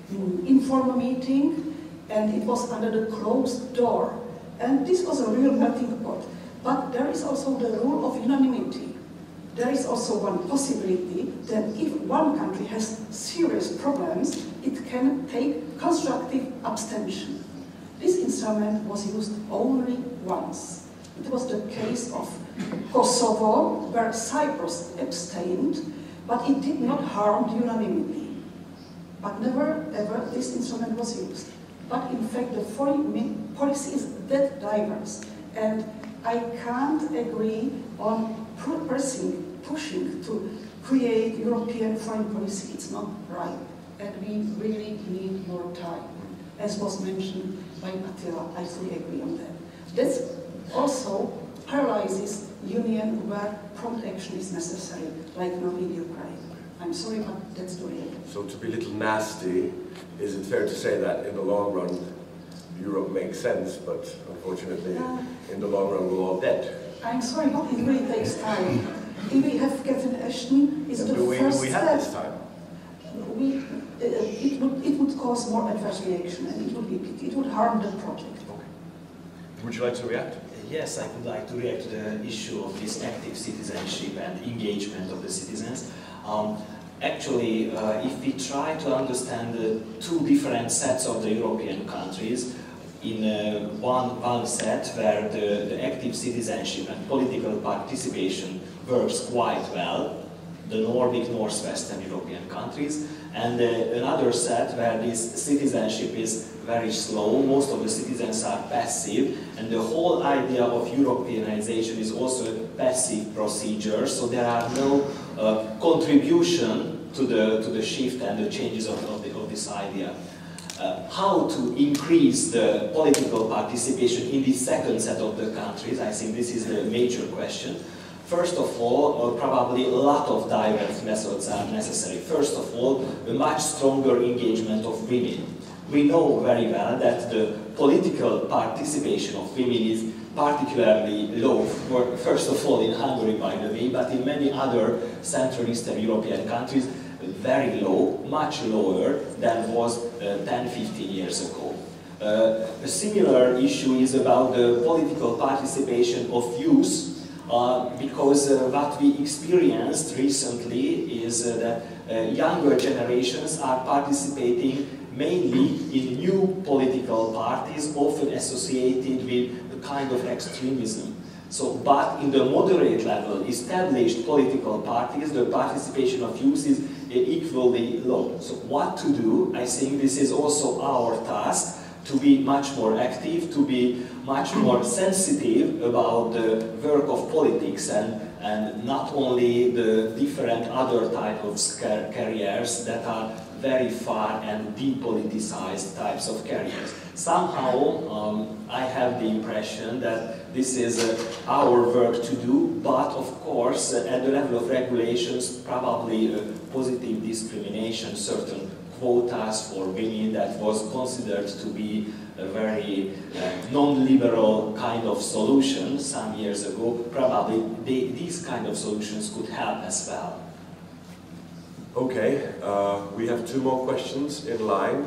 informal meeting, and it was under the closed door. And this was a real melting pot. But there is also the rule of unanimity. There is also one possibility that if one country has serious problems, it can take constructive abstention. This instrument was used only once. It was the case of Kosovo, where Cyprus abstained, but it did not harm the unanimity. But never ever this instrument was used. But in fact, the foreign policy is that diverse, and I can't agree on pushing to create European foreign policy. It's not right, and we really need more time. As was mentioned by Attila, I fully agree on that. That also paralyzes Union where prompt action is necessary, like now in Ukraine. I'm sorry, but that's the reality. So to be a little nasty, is it fair to say that in the long run, Europe makes sense, but unfortunately, in the long run, we're all dead? I'm sorry, but it really takes time. If we have Catherine Ashton, is the first we step. have this time? It would cause more adverse reaction, and it would harm the project. Okay. Would you like to react? Yes, I would like to react to the issue of this active citizenship and engagement of the citizens. Actually, if we try to understand the two different sets of the European countries, in one set where the active citizenship and political participation works quite well, the Nordic, Northwestern European countries, and another set where this citizenship is very slow, most of the citizens are passive, and the whole idea of Europeanization is also a passive procedure, so there are no contribution to the shift and the changes of this idea. How to increase the political participation in the second set of the countries, I think this is the major question. First of all, probably a lot of diverse methods are necessary. First of all, a much stronger engagement of women. We know very well that the political participation of women is particularly low, first of all in Hungary, by the way, but in many other Central Eastern European countries, very low, much lower than was 10-15 years ago. A similar issue is about the political participation of youth, because what we experienced recently is that younger generations are participating mainly in new political parties, often associated with a kind of extremism. So, but in the moderate level, established political parties, the participation of youth is equally low. So what to do? I think this is also our task, to be much more active, to be much more sensitive about the work of politics and not only the different other type of careers that are very far and depoliticized types of careers. Somehow, I have the impression that this is our work to do, but of course, at the level of regulations, probably positive discrimination, certain quotas for women that was considered to be a very non-liberal kind of solution some years ago, probably these kind of solutions could help as well. Okay, we have two more questions in line.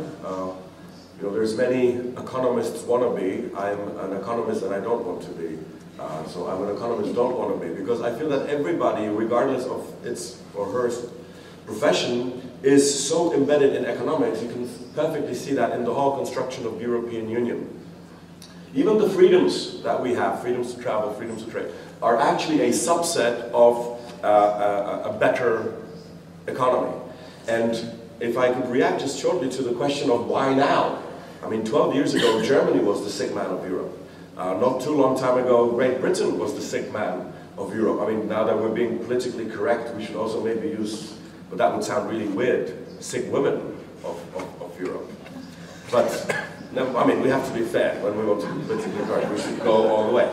You know, there's many economists wannabe. I'm an economist and I don't want to be. So I'm an economist don't want to be, because I feel that everybody, regardless of its or her profession, is so embedded in economics. You can perfectly see that in the whole construction of the European Union. Even the freedoms that we have, freedoms to travel, freedoms to trade, are actually a subset of a better economy. And if I could react just shortly to the question of why now? I mean, 12 years ago, Germany was the sick man of Europe. Not too long time ago, Great Britain was the sick man of Europe. I mean, now that we're being politically correct, we should also maybe use, but that would sound really weird, sick women of Europe. But, no, I mean, we have to be fair when we want to be politically correct. We should go all the way.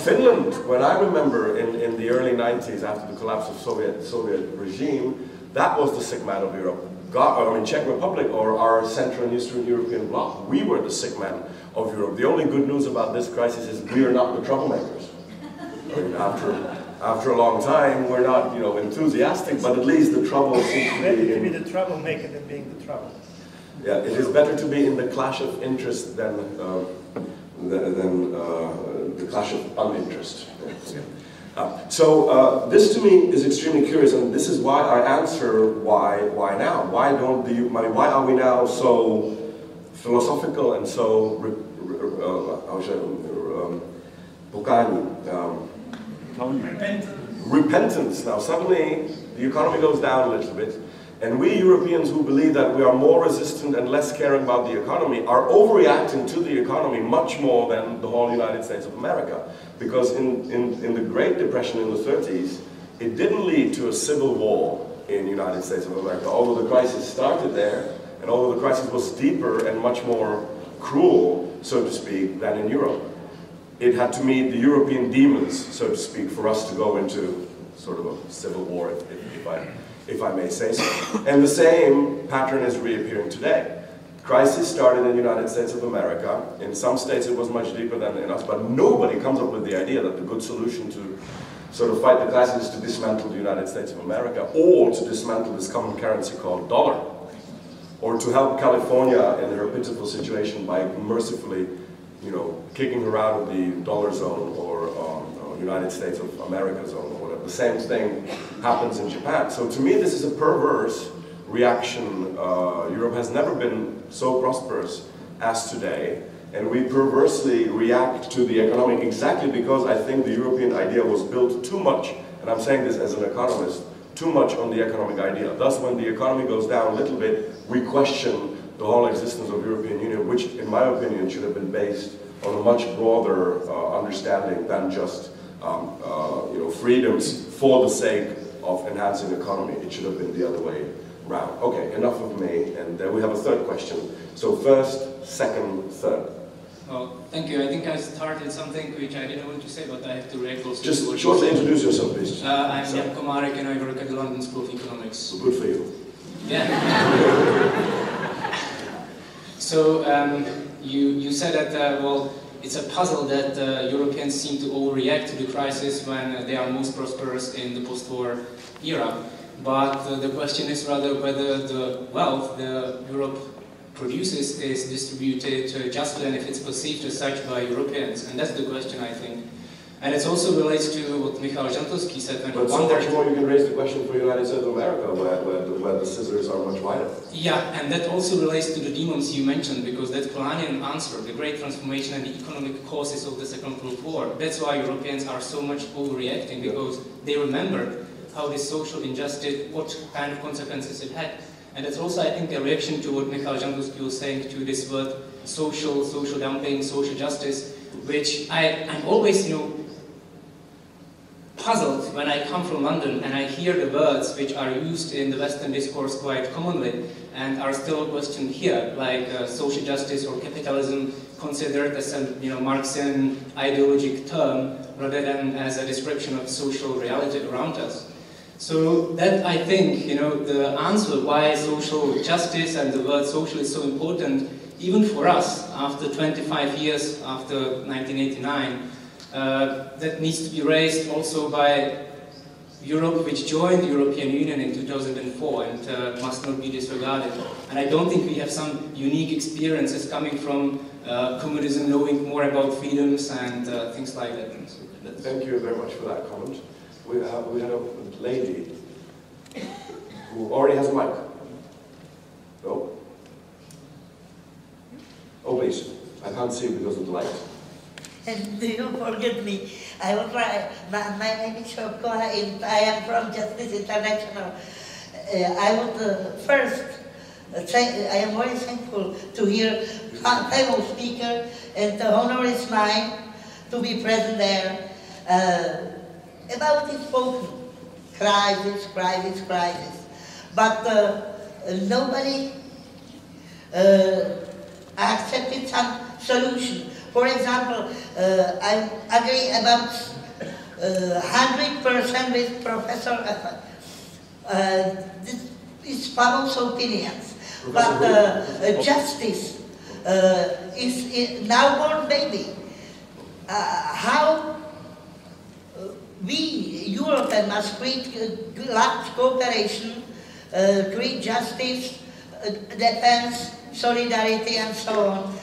Finland, when I remember in the early 90s, after the collapse of Soviet regime, that was the sick man of Europe. I mean, Czech Republic or our Central and Eastern European bloc, we were the sick man of Europe. The only good news about this crisis is we are not the troublemakers. I mean, after a long time, we're not, you know, enthusiastic, but at least the trouble seems to be better to be the troublemaker than being the trouble. Yeah, it is better to be in the clash of interest than the clash of uninterest. Yeah. This to me is extremely curious, and this is why I answer why now? Why are we now so philosophical and so repentance? Now suddenly the economy goes down a little bit, and we Europeans who believe that we are more resistant and less caring about the economy are overreacting to the economy much more than the whole United States of America. Because in the Great Depression in the 30s, it didn't lead to a civil war in the United States of America, although the crisis started there, and although the crisis was deeper and much more cruel, so to speak, than in Europe. it had to meet the European demons, so to speak, for us to go into sort of a civil war, if I may say so. And the same pattern is reappearing today. Crisis started in the United States of America. In some states it was much deeper than in us, but nobody comes up with the idea that the good solution to sort of fight the crisis is to dismantle the United States of America, or to dismantle this common currency called dollar, or to help California in her pitiful situation by mercifully, you know, kicking her out of the dollar zone or United States of America zone or whatever. The same thing happens in Japan. So to me, this is a perverse reaction. Europe has never been so prosperous as today, and we perversely react to the economic exactly because I think the European idea was built too much, and I'm saying this as an economist, too much on the economic idea. Thus, when the economy goes down a little bit, we question the whole existence of the European Union, which, in my opinion, should have been based on a much broader understanding than just you know, freedoms for the sake of enhancing the economy. It should have been the other way around. Okay, enough of me, and we have a third question. So first, second, third. Well, thank you. I think I started something which I didn't want to say, but I have to react also. Just shortly introduce yourself, please. I'm Jan Komarek and I work at the London School of Economics. So good for you. Yeah. So you said that, well, it's a puzzle that Europeans seem to overreact to the crisis when they are most prosperous in the post-war era. But the question is rather whether the wealth that Europe produces is distributed justly and if it's perceived as such by Europeans. And that's the question, I think. And it also relates to what Michal Žantovský said when he But so wondered... much more you can raise the question for the United States of America, where the scissors are much wider. Yeah, and that also relates to the demons you mentioned, because that Polanyian answer, the great transformation and the economic causes of the Second World War, that's why Europeans are so much overreacting, because they remembered how this social injustice, what kind of consequences it had. And that's also, I think, a reaction to what Michal Žantovský was saying to this word social dumping, social justice, which I'm always, you know, puzzled when I come from London and I hear the words which are used in the Western discourse quite commonly and are still questioned here, like social justice or capitalism, considered as a, you know, Marxian ideologic term rather than as a description of social reality around us. So that, I think, you know, the answer why social justice and the word social is so important, even for us, after 25 years after 1989, that needs to be raised also by Europe, which joined the European Union in 2004 and must not be disregarded. And I don't think we have some unique experiences coming from communism, knowing more about freedoms and things like that. So thank you very much for that comment. We had a lady who already has a mic. No? Oh, please. I can't see because of the light. And do you forget me? I will try. My name is Shoko and I am from Justice International. I would first say I am very thankful to hear fellow speaker, and the honor is mine to be present there. About this spoken, crisis. But nobody accepted some solution. For example, I agree about 100% with Professor this is false opinions. But justice is now born baby. How we, Europe, must create large cooperation, create justice, defense, solidarity, and so on.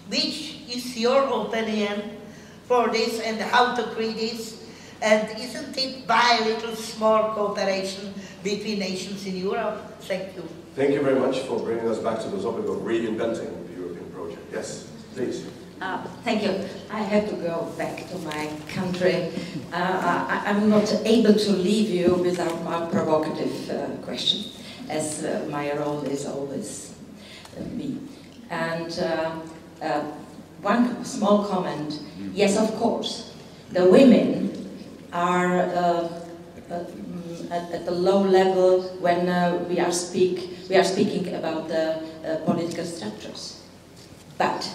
Which is your opinion for this and how to create this? And isn't it by a little small cooperation between nations in Europe? Thank you. Thank you very much for bringing us back to the topic of reinventing the European project. Yes, please. Thank you. I have to go back to my country. I'm not able to leave you without my provocative question, as my role is always me. And one small comment. Yes, of course, the women are at the low level when we are speaking about the political structures. But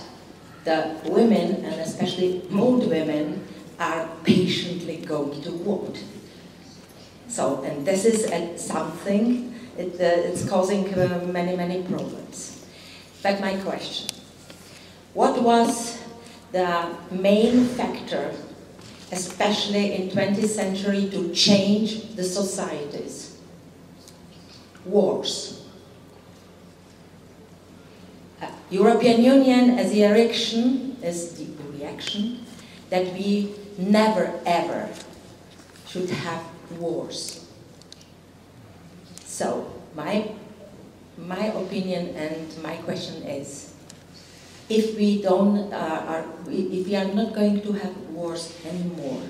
the women, and especially old women, are patiently going to vote. So, and this is something, it's causing many, many problems. But my question, what was the main factor, especially in 20th century, to change the societies? Wars. European Union as the reaction that we never ever should have wars. So my opinion and my question is, if we are not going to have wars anymore,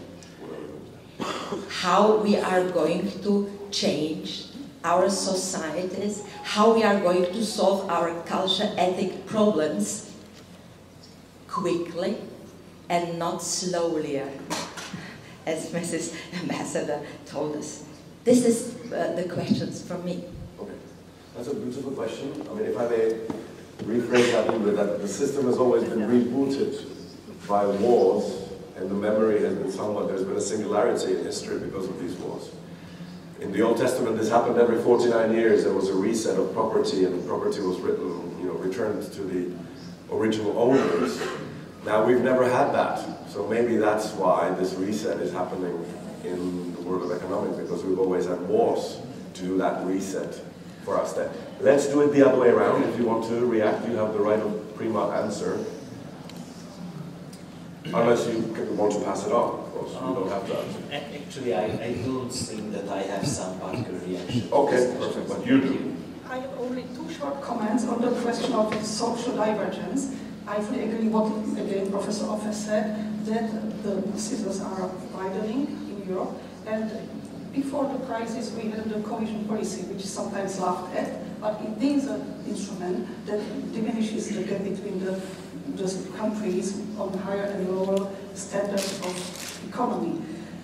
how we are going to change our societies, how we are going to solve our culture ethic problems quickly and not slowly, as Mrs. Ambassador told us. This is the questions from me. Okay, that's a beautiful question. I mean, if I may rephrase that a little bit, that the system has always been rebooted by wars, and the memory has been somewhat, there's been a singularity in history because of these wars. In the Old Testament, this happened every 49 years. There was a reset of property, and property was returned to the original owners. Now, we've never had that. So maybe that's why this reset is happening in the world of economics, because we've always had wars to do that reset for us. Let's do it the other way around. If you want to react, you have the right of prima answer. Unless you want to pass it on, of course. You don't have to answer. Actually, I don't think that I have some particular reaction. Okay, perfect, but you do. I have only two short comments on the question of social divergence. I fully agree what, again, Professor Offer said, that the scissors are widening in Europe. And before the crisis, we had the cohesion policy, which is sometimes laughed at, but it is an instrument that diminishes the gap between the countries on higher and lower standards of economy.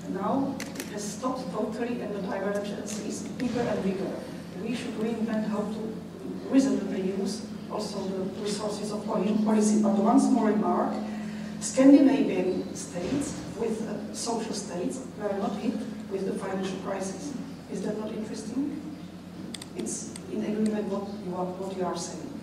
Now it has stopped totally, and the divergence is bigger and bigger. We should reinvent how to reasonably use also the resources of cohesion policy. But once more remark, Scandinavian states with social states were not hit with the financial crisis. Is that not interesting? It's in agreement what you are saying.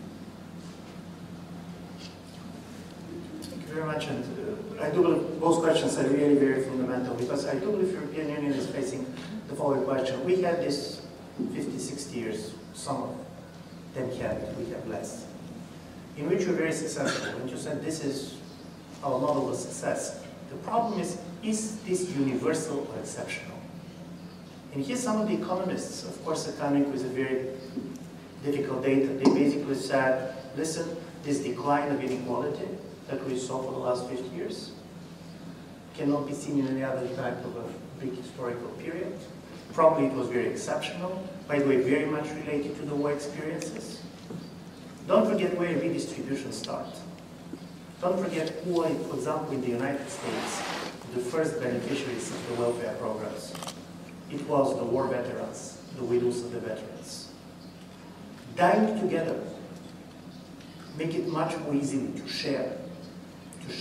Thank you very much. And I do believe both questions are really very fundamental, because I do believe the European Union is facing the following question. We had this 50, 60 years, some of them had it, we have less, in which we're very successful. And you said this is our model of success. The problem is this universal or exceptional? And here some of the economists, of course, are coming with a very difficult data. They basically said, listen, this decline of inequality that we saw for the last 50 years cannot be seen in any other type of a big historical period. Probably it was very exceptional, by the way, very much related to the war experiences. Don't forget where redistribution starts. Don't forget who are, for example, in the United States, the first beneficiaries of the welfare programs. It was the war veterans, the widows of the veterans. Dying together, make it much more easy to share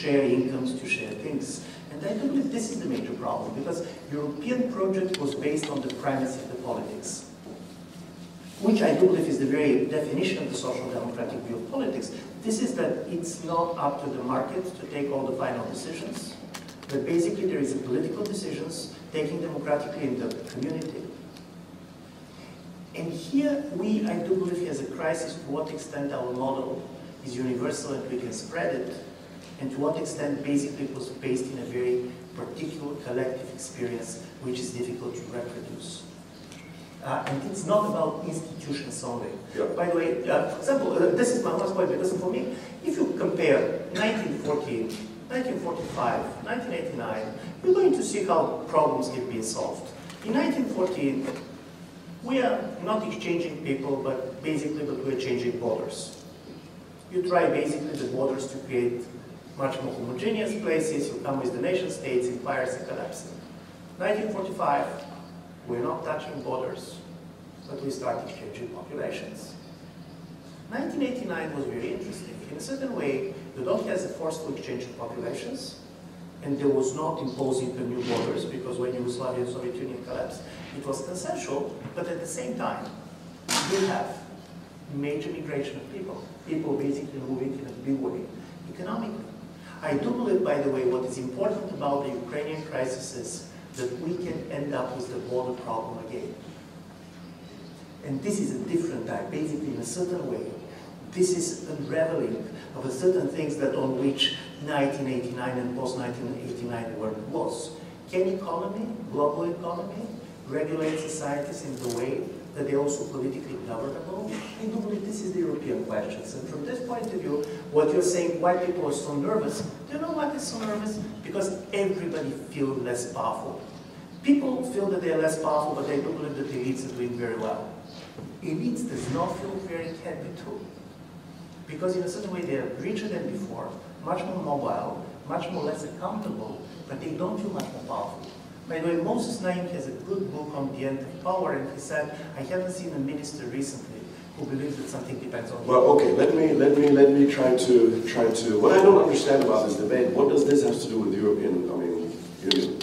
incomes, to share things. And I do believe this is the major problem, because European project was based on the primacy of the politics, which I do believe is the very definition of the social democratic view of politics. This is that it's not up to the market to take all the final decisions, but basically there is a political decisions taken democratically in the community. And here I do believe has a crisis to what extent our model is universal and we can spread it, and to what extent basically it was based in a very particular collective experience which is difficult to reproduce. And it's not about institutions only. Yeah. By the way, for example, this is my last point, because for me, if you compare 1940, 1945, 1989, you're going to see how problems have been solved. In 1914, we are not exchanging people, but we're changing borders. You try basically the borders to create much more homogeneous places, you come with the nation states, empires are collapsing. 1945, we're not touching borders, but we start exchanging populations. 1989 was very interesting. In a certain way, You don't have a forceful exchange of populations, and there was not imposing the new borders, because when Yugoslavia and Soviet Union collapsed, it was consensual, but at the same time, you have major migration of people. People basically moving in a big way economically. I do believe, by the way, what is important about the Ukrainian crisis is that we can end up with the border problem again. And this is a different type, basically in a certain way. This is unraveling of a certain things that on which 1989 and post-1989 work was. Can economy, global economy, regulate societies in the way that they're also politically governable? I do believe this is the European questions. And from this point of view, what you're saying, why people are so nervous, do you know why they're so nervous? Because everybody feels less powerful. People feel that they're less powerful, but they do believe that the elites are doing very well. Elites does not feel very happy too. Because in a certain way they are richer than before, much more mobile, much more less accountable, but they don't feel much more powerful. By the way, Moses Naim has a good book on the end of power, and he said, I haven't seen a minister recently who believes that something depends on him. Well, okay, let me try to, what I don't understand about this debate, what does this have to do with the European, Union?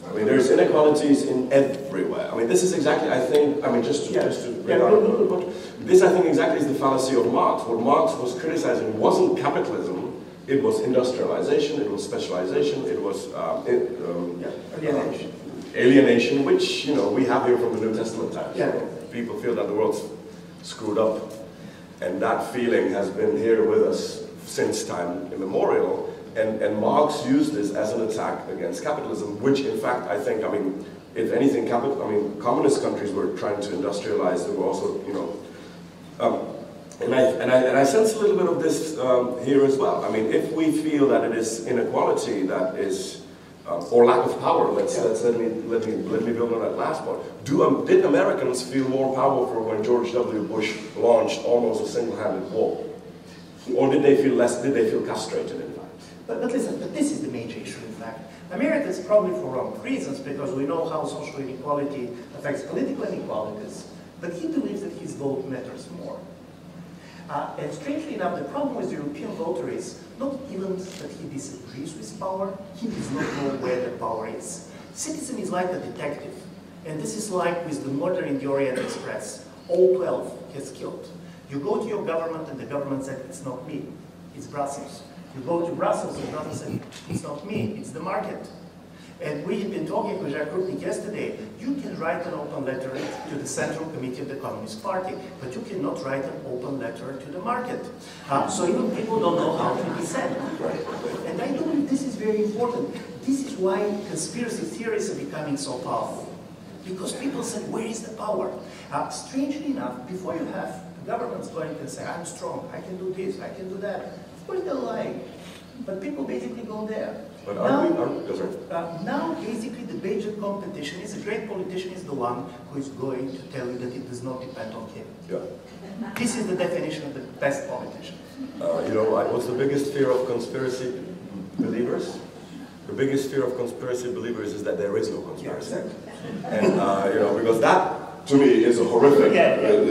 I mean, there's inequalities in everywhere. I mean, this is exactly, I think, I mean, just to bring out, this I think exactly is the fallacy of Marx. What Marx was criticizing wasn't capitalism, it was industrialization, it was specialization, it was alienation, which, you know, we have here from the New Testament times. Yeah. People feel that the world's screwed up, and that feeling has been here with us since time immemorial. And Marx used this as an attack against capitalism, which in fact, I think, I mean, if anything, communist countries were trying to industrialize, they were also, you know, and I sense a little bit of this here as well. I mean, if we feel that it is inequality that is, or lack of power, let me build on that last point. Did Americans feel more powerful when George W. Bush launched almost a single-handed war? Or did they feel less, did they feel castrated in fact? But listen, but this is the major issue, in fact. America is probably for wrong reasons, because we know how social inequality affects political inequalities, but he believes that his vote matters more. And strangely enough, the problem with the European voter is not even that he disagrees with power, he does not know where the power is. Citizen is like a detective, and this is like with the murder in the Orient Express. All 12 gets killed. You go to your government and the government said, it's not me, it's Brussels. You go to Brussels and Brussels said, it's not me, it's the market. And we have been talking with Jacques Rupnik yesterday. You can write an open letter to the Central Committee of the Communist Party, but you cannot write an open letter to the market. So even people don't know how to descend. And I do believe this is very important. This is why conspiracy theories are becoming so powerful. Because people said, where is the power? Strangely enough, before you have governments going and say, I'm strong, I can do this, I can do that. Of course they're lying. But people basically go there. But now, basically, the major competition is a great politician is the one who is going to tell you that it does not depend on him. Yeah. This is the definition of the best politician. You know, what's the biggest fear of conspiracy believers? The biggest fear of conspiracy believers is that there is no conspiracy. Yeah, and, you know, because that, to me, is a horrific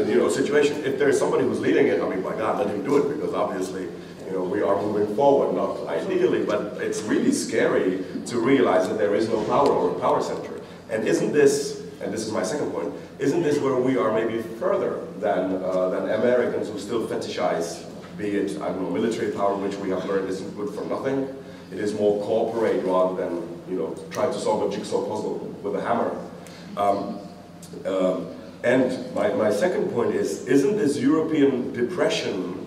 you know, situation. If there is somebody who's leading it, I mean, by God, let him do it, because obviously, you know, we are moving forward, not ideally, but it's really scary to realize that there is no power or a power center. And isn't this, and this is my second point, isn't this where we are maybe further than Americans who still fetishize, be it, I don't know, military power, which we have learned isn't good for nothing. It is more cooperate rather than, you know, try to solve a jigsaw puzzle with a hammer. And my second point is, isn't this European depression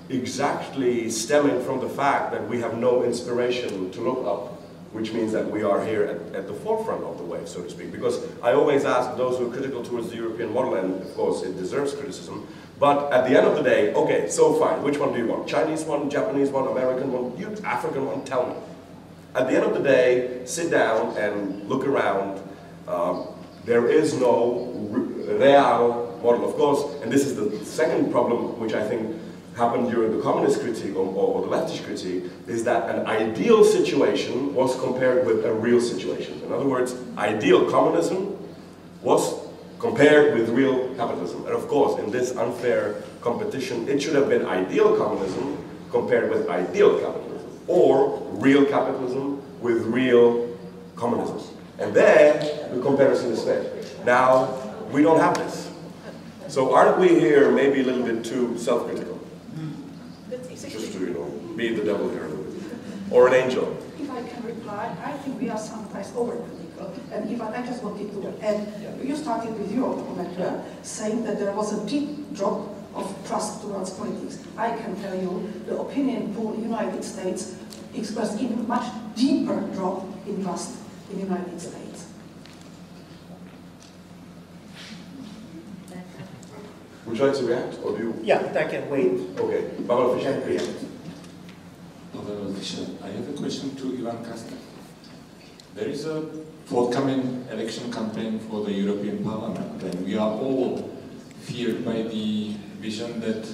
exactly stemming from the fact that we have no inspiration to look up, which means that we are here at the forefront of the wave, so to speak. Because I always ask those who are critical towards the European model, and of course it deserves criticism, but at the end of the day, okay, so fine, which one do you want? Chinese one, Japanese one, American one, you African one, tell me. At the end of the day, sit down and look around. There is no real model, of course, and this is the second problem which I think happened during the communist critique or the leftist critique, is that an ideal situation was compared with a real situation. In other words, ideal communism was compared with real capitalism. And of course, in this unfair competition, it should have been ideal communism compared with ideal capitalism, or real capitalism with real communism. And there, the comparison is fair. Now, we don't have this. So aren't we here maybe a little bit too self-critical? Just to, you know, be the devil here a little bit. Or an angel. If I can reply, I think we are sometimes overcritical. And if I just wanted to add, you started with your comment saying that there was a deep drop of trust towards politics. I can tell you the opinion poll in the United States expressed even much deeper drop in trust in the United States. Would you like to react, or do you? Yeah, I can wait. Okay, Pavel Fischer. Pavel Fischer. I have a question to Ivan Kastner. There is a forthcoming election campaign for the European Parliament, and we are all feared by the vision that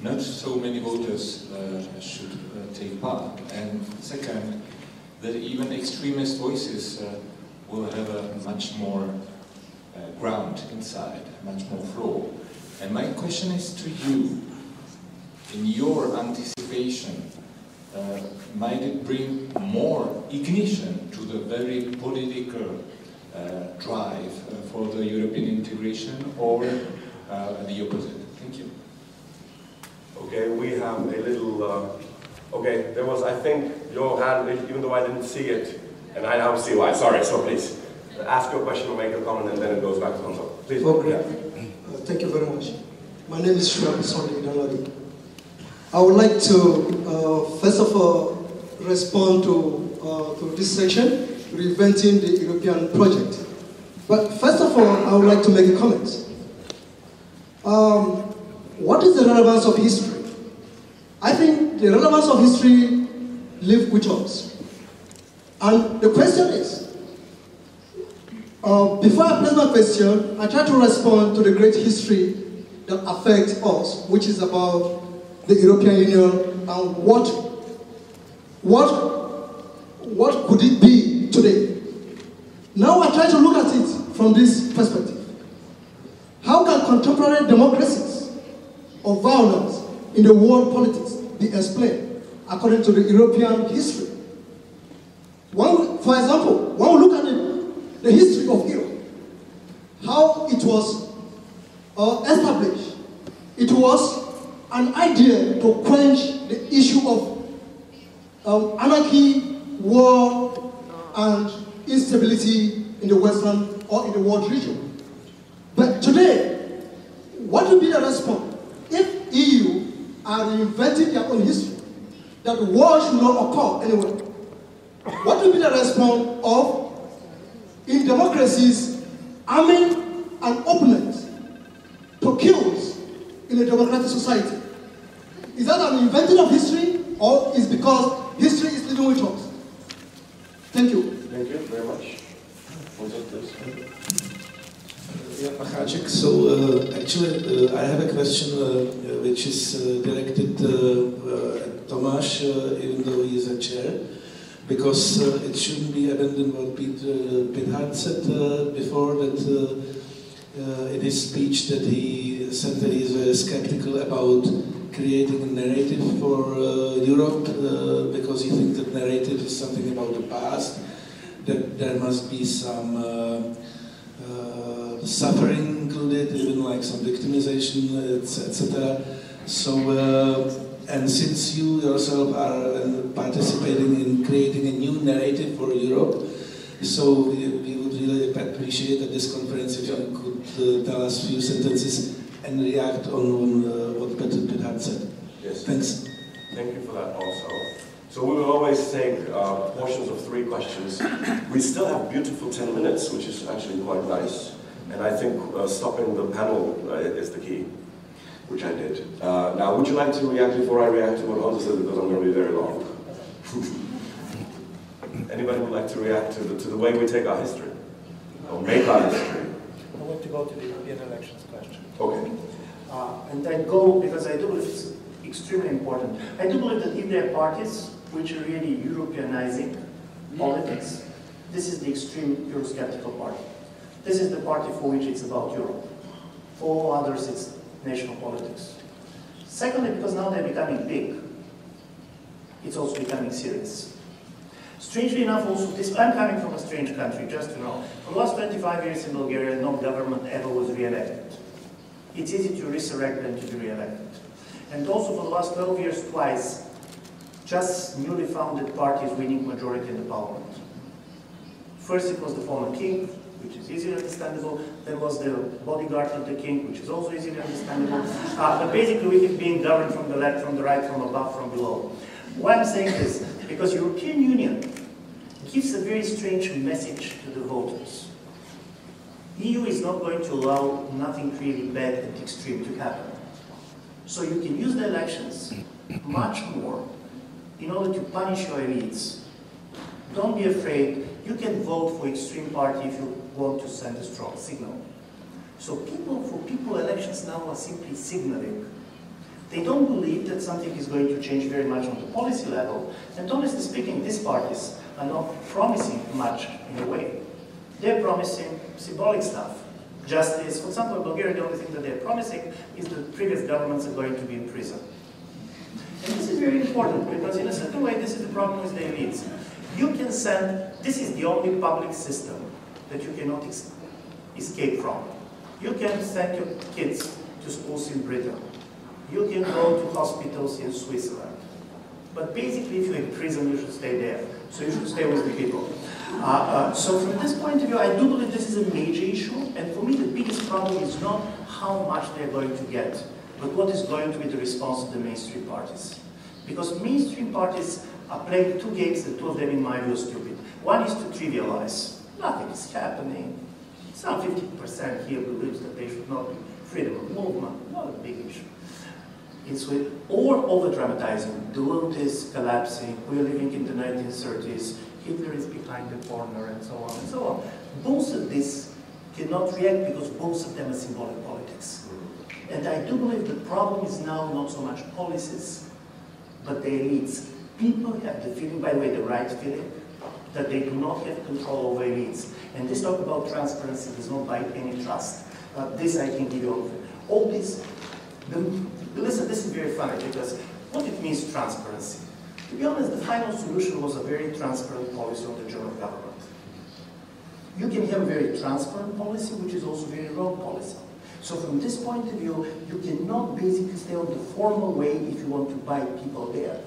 not so many voters should take part. And second, that even extremist voices will have a much more ground inside, much more floor. And my question is to you, in your anticipation, might it bring more ignition to the very political drive for the European integration, or the opposite? Thank you. Okay, we have a little, okay, there was, I think, your hand, even though I didn't see it, and I now see why, sorry, so please, ask your question or make a comment, and then it goes back to Hanzo. Please. Okay. Yeah. Thank you very much. My name is Shram Sonny. I would like to, first of all, respond to this section, Reinventing the European Project. But first of all, I would like to make a comment. What is the relevance of history? I think the relevance of history lives with us. And the question is, before I place my question, I try to respond to the great history that affects us, which is about the European Union and what could it be today. Now I try to look at it from this perspective. How can contemporary democracies of violence in the world politics be explained according to the European history? For example, when we look at the history of Europe, how it was established, it was an idea to quench the issue of anarchy, war, and instability in the Western or in the world region. But today, what will be the response if EU are reinventing their own history, that war should not occur anywhere? What will be the response of, in democracies, arming an opponent to kills in a democratic society? Is that an invention of history, or is because history is living with us? Thank you. Thank you very much. So actually, I have a question which is directed at Tomáš, even though he is a chair, because it shouldn't be abandoned what Peter said before, that in his speech that he said that he is very skeptical about creating a narrative for Europe, because he thinks that narrative is something about the past, that there must be some suffering included, even like some victimization, etc. So, and since you yourself are participating in creating a new narrative for Europe, so we would really appreciate at this conference if you could tell us a few sentences and react on what Peter had said. Yes. Thanks. Thank you for that also. So we will always take portions of 3 questions. We still have beautiful 10 minutes, which is actually quite nice. And I think stopping the panel is the key, which I did. Now, would you like to react before I react to what Hanzo said, because I'm going to be very long? Anybody would like to react to the way we take our history? Or make our history? I want to go to the European elections question. Okay. And I go, because I do believe it's extremely important. I do believe that if there are parties which are really Europeanizing politics, this is the extreme Eurosceptical party. This is the party for which it's about Europe. For all others, it's national politics. Secondly, because now they're becoming big, it's also becoming serious. Strangely enough, also, I'm coming from a strange country, just to know. For the last 25 years in Bulgaria, no government ever was re-elected. It's easy to resurrect than to be re-elected. And also for the last 12 years, twice, just newly founded parties winning majority in the parliament. First it was the former king, which is easily understandable. Then was the bodyguard of the king, which is also easily understandable. But basically we keep being governed from the left, from the right, from above, from below. Why I'm saying this? Because European Union gives a very strange message to the voters. EU is not going to allow nothing really bad and extreme to happen. So you can use the elections much more in order to punish your elites. Don't be afraid. You can vote for extreme party if you want to send a strong signal. So for people, elections now are simply signaling. They don't believe that something is going to change very much on the policy level. And honestly speaking, these parties are not promising much in a way. They're promising symbolic stuff. Justice, for example, in Bulgaria, the only thing that they're promising is that previous governments are going to be in prison. And this is very important because in a certain way, this is the problem with the elites. You can send, this is the only public system that you cannot escape from. You can send your kids to schools in Britain. You can go to hospitals in Switzerland. But basically, if you're in prison, you should stay there. So you should stay with the people. So from this point of view, I do believe this is a major issue. And for me, the biggest problem is not how much they're going to get, but what is going to be the response of the mainstream parties. Because mainstream parties are playing two games, and two of them, in my view, are stupid. One is to trivialize. Nothing is happening. Some 50% here believes that there should not be freedom of movement. Not a big issue. Or over-dramatizing. The world is collapsing. We're living in the 1930s. Hitler is behind the corner, and so on and so on. Both of these cannot react because both of them are symbolic politics. And I do believe the problem is now not so much policies, but the elites. People have the feeling, by the way, the right feeling, that they do not have control over elites. And this talk about transparency does not buy any trust. This I can give you all this. Listen, this is very funny because what it means transparency. To be honest, the final solution was a very transparent policy of the German government. You can have a very transparent policy, which is also very wrong policy. So from this point of view, you cannot basically stay on the formal way if you want to buy people there.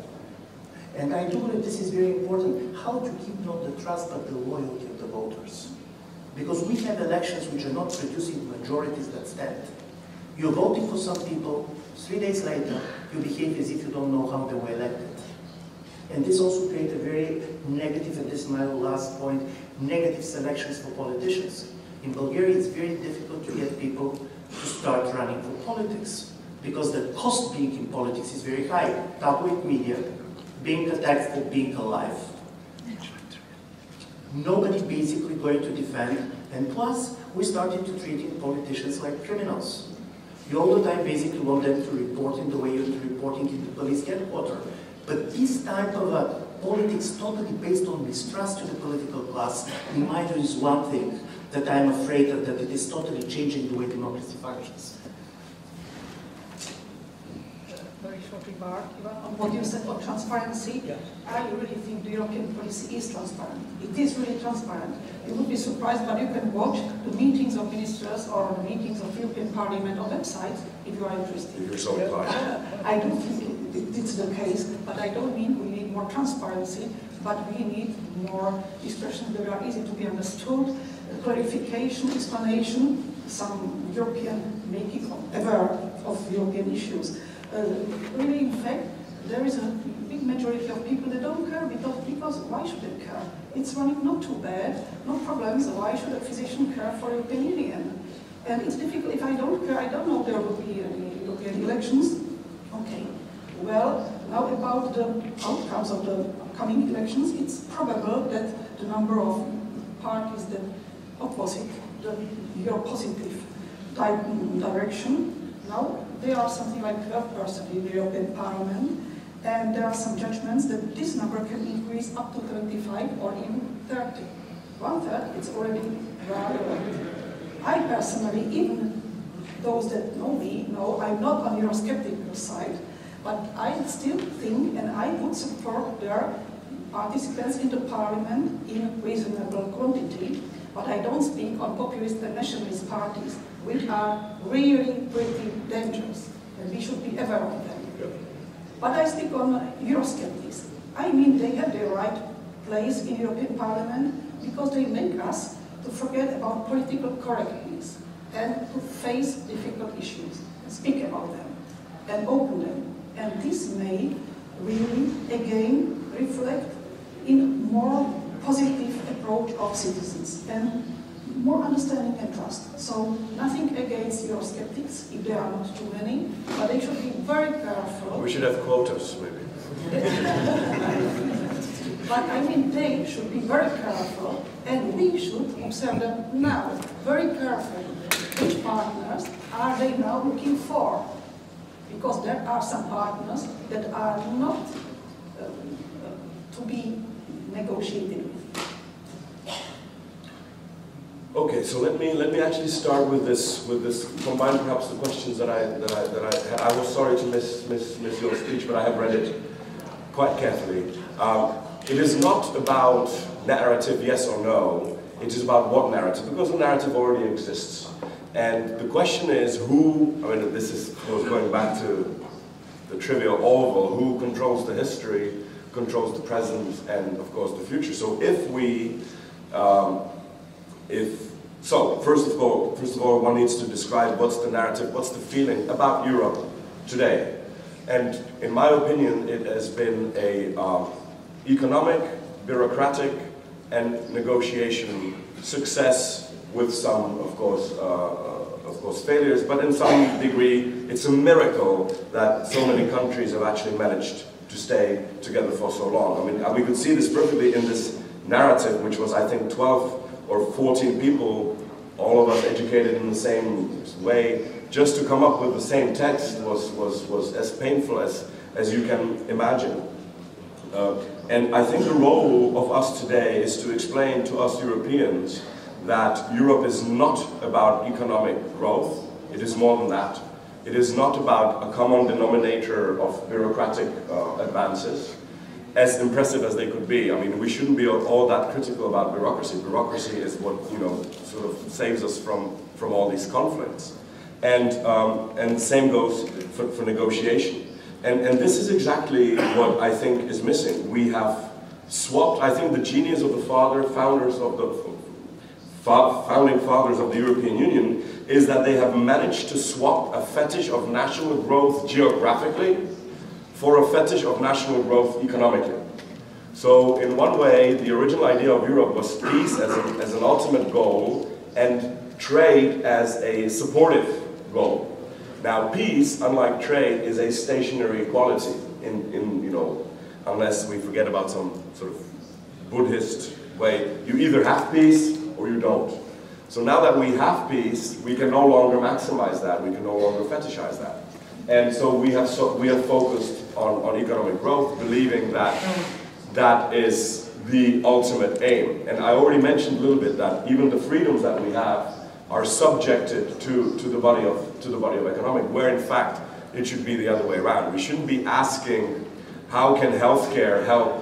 And I do believe this is very important, how to keep not the trust but the loyalty of the voters. Because we have elections which are not producing majorities that stand. You're voting for some people, 3 days later, you behave as if you don't know how they were elected. And this also creates a very negative, and this is my last point, negative selections for politicians. In Bulgaria, it's very difficult to get people to start running for politics because the cost being in politics is very high. Tabloid media, being attacked for being alive. Nobody basically going to defend, and plus, we started to treat politicians like criminals. You all the time basically want them to report in the way you're reporting in the police headquarters. But this type of politics totally based on mistrust to the political class, in my view, is one thing that I'm afraid of, that it is totally changing the way democracy functions. Very short remark, Ivan, on what you said on transparency. Yeah. I really think the European policy is transparent. It is really transparent. You would be surprised, but you can watch the meetings of ministers or the meetings of European Parliament on websites if you are interested. If you're so inclined. I don't think it's the case, but I don't mean we need more transparency, but we need more expressions that are easy to be understood, clarification, explanation, some European making aware of European issues. Really, in fact, there is a big majority of people that don't care because why should they care? It's running not too bad, no problems, so why should a physician care for European Union? And it's difficult, if I don't care, I don't know if there will be any European elections. Okay, well, now about the outcomes of the coming elections, it's probable that the number of parties that opposite your positive direction, now there are something like 12% in the European Parliament, and there are some judgments that this number can increase up to 25 or even 30. 1/3, it's already rather. I personally, even those that know me know I'm not on Eurosceptical side, but I still think and I would support their participants in the parliament in reasonable quantity, but I don't speak on populist and nationalist parties, which are really pretty dangerous, and we should be aware of them. But I speak on Eurosceptics. I mean, they have their right place in European Parliament because they make us to forget about political correctness and to face difficult issues, and speak about them, and open them. And this may really, again, reflect in more positive approach of citizens and more understanding and trust. So nothing against Eurosceptics if there are not too many, but they should be very careful. We should have quotas, maybe. But I mean, they should be very careful, and we should observe them now very carefully. Which partners are they now looking for? Because there are some partners that are not to be negotiated with. Okay, so let me actually start with this combine perhaps the questions that I had. I was sorry to miss your speech, but I have read it quite carefully. It is not about narrative, yes or no. It is about what narrative, because the narrative already exists. And the question is who, I mean, this is going back to the trivial oval, who controls the history, controls the present, and of course the future. So if we, first of all, one needs to describe what's the narrative, what's the feeling about Europe today. And in my opinion, it has been a economic, bureaucratic, and negotiation success with some, of course, failures, but in some degree, it's a miracle that so many countries have actually managed to stay together for so long. I mean, we could see this perfectly in this narrative, which was, I think, 12 or 14 people, all of us educated in the same way, just to come up with the same text was as painful as you can imagine. And I think the role of us today is to explain to us Europeans that Europe is not about economic growth. It is more than that. It is not about a common denominator of bureaucratic advances, as impressive as they could be. I mean, we shouldn't be all that critical about bureaucracy. Bureaucracy is what, sort of saves us from all these conflicts. And same goes for negotiation. And this is exactly what I think is missing. We have swapped, I think the genius of the founding fathers of the European Union is that they have managed to swap a fetish of national growth geographically for a fetish of national growth economically. So in one way, the original idea of Europe was peace as an ultimate goal and trade as a supportive goal. Now peace, unlike trade, is a stationary quality unless we forget about some sort of Buddhist way. You either have peace or you don't. So now that we have peace, we can no longer maximize that, we can no longer fetishize that. And so we have focused on economic growth, believing that that is the ultimate aim. And I already mentioned a little bit that even the freedoms that we have are subjected to the body of economic, where in fact it should be the other way around. We shouldn't be asking how can healthcare help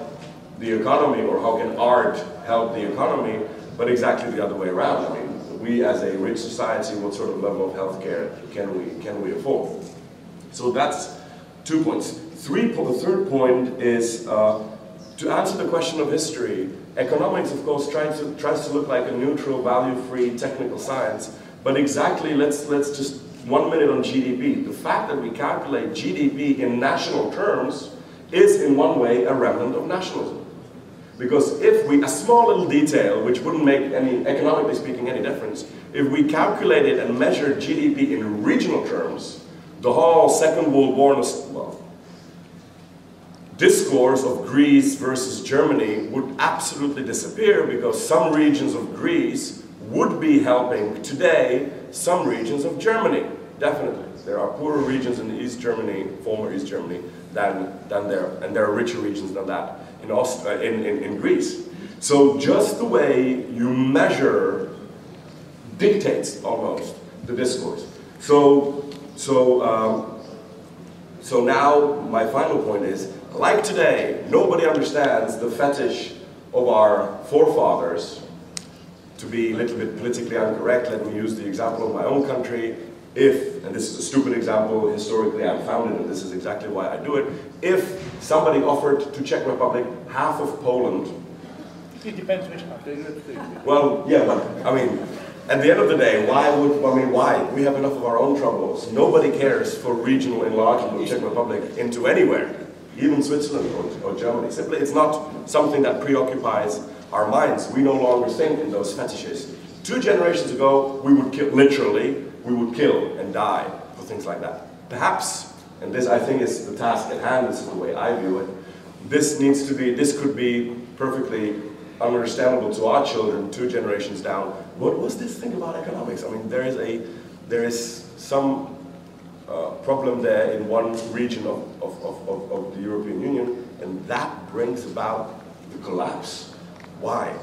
the economy or how can art help the economy, but exactly the other way around. I mean, we as a rich society, what sort of level of healthcare can we afford? So that's 2 points. The third point is to answer the question of history. Economics, of course, tries to look like a neutral, value-free technical science, but exactly, let's just 1 minute on GDP. The fact that we calculate GDP in national terms is in one way a remnant of nationalism. Because if we, a small little detail, which wouldn't make any, economically speaking, any difference, if we calculated and measured GDP in regional terms, the whole Second World War, discourse of Greece versus Germany would absolutely disappear because some regions of Greece would be helping today some regions of Germany, definitely. There are poorer regions in East Germany, former East Germany, than there, and there are richer regions than that in Greece. So just the way you measure dictates almost the discourse. So now my final point is, like today, nobody understands the fetish of our forefathers. To be a little bit politically incorrect, let me use the example of my own country. If, and this is a stupid example, historically I'm founded, and this is exactly why I do it, if somebody offered to Czech Republic half of Poland. It depends which country. Well, yeah, but I mean, at the end of the day, why? We have enough of our own troubles. Nobody cares for regional enlargement of Czech Republic into anywhere, even Switzerland or Germany. Simply, it's not something that preoccupies our minds. We no longer think in those fetishes. 2 generations ago, we would kill, literally, we would kill and die for things like that. Perhaps, and this I think is the task at hand, this is the way I view it, this could be perfectly understandable to our children 2 generations down. What was this thing about economics? I mean, there is some problem there in one region of the European Union, and that brings about the collapse. Why?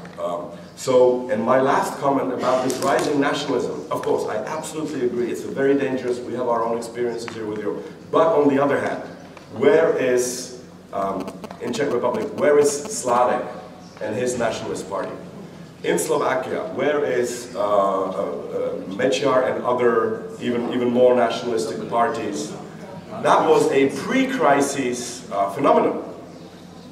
And my last comment about this rising nationalism, of course, I absolutely agree, it's very dangerous, we have our own experiences here with Europe. But on the other hand, where is, in Czech Republic, where is Sladek and his nationalist party? In Slovakia, where is Mečiar and other even more nationalistic parties? That was a pre-crisis phenomenon.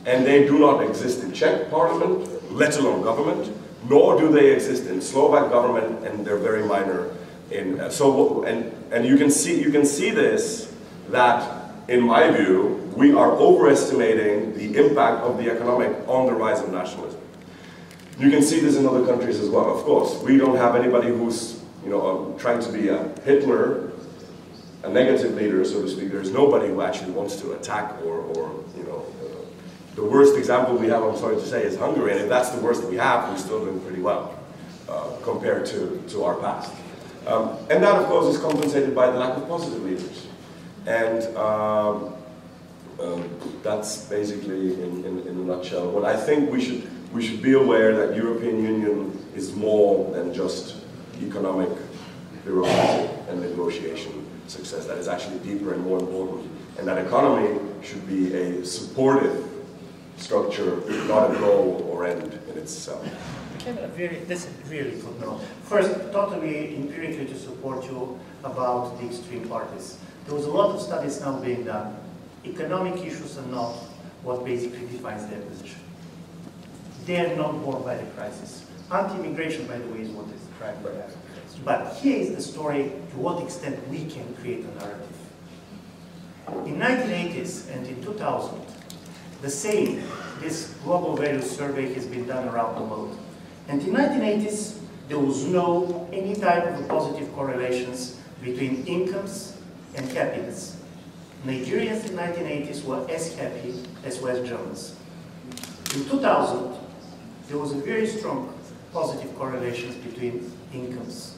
And they do not exist in Czech parliament, let alone government, nor do they exist in Slovak government, and they're very minor. And you can see this, that in my view, we are overestimating the impact of the economic on the rise of nationalism. You can see this in other countries as well, of course. We don't have anybody who's trying to be a Hitler, a negative leader, so to speak. There's nobody who actually wants to attack or the worst example we have, I'm sorry to say, is Hungary, and if that's the worst we have, we're still doing pretty well compared to our past. And that, of course, is compensated by the lack of positive leaders. And that's basically, in a nutshell, what I think we should be aware that European Union is more than just economic bureaucracy and negotiation success. That is actually deeper and more important. And that economy should be a supportive structure, not a goal or end in itself. That's really good note. First, totally empirically to support you about the extreme parties. There was a lot of studies now being done. Economic issues are not what basically defines their position. They are not born by the crisis. Anti-immigration, by the way, is what is driving that. But here is the story to what extent we can create a narrative. In 1980s and in 2000, the same, this global values survey has been done around the world. And in 1980s, there was no any type of positive correlations between incomes and happiness. Nigerians in 1980s were as happy as West Germans. In 2000, there was a very strong positive correlations between incomes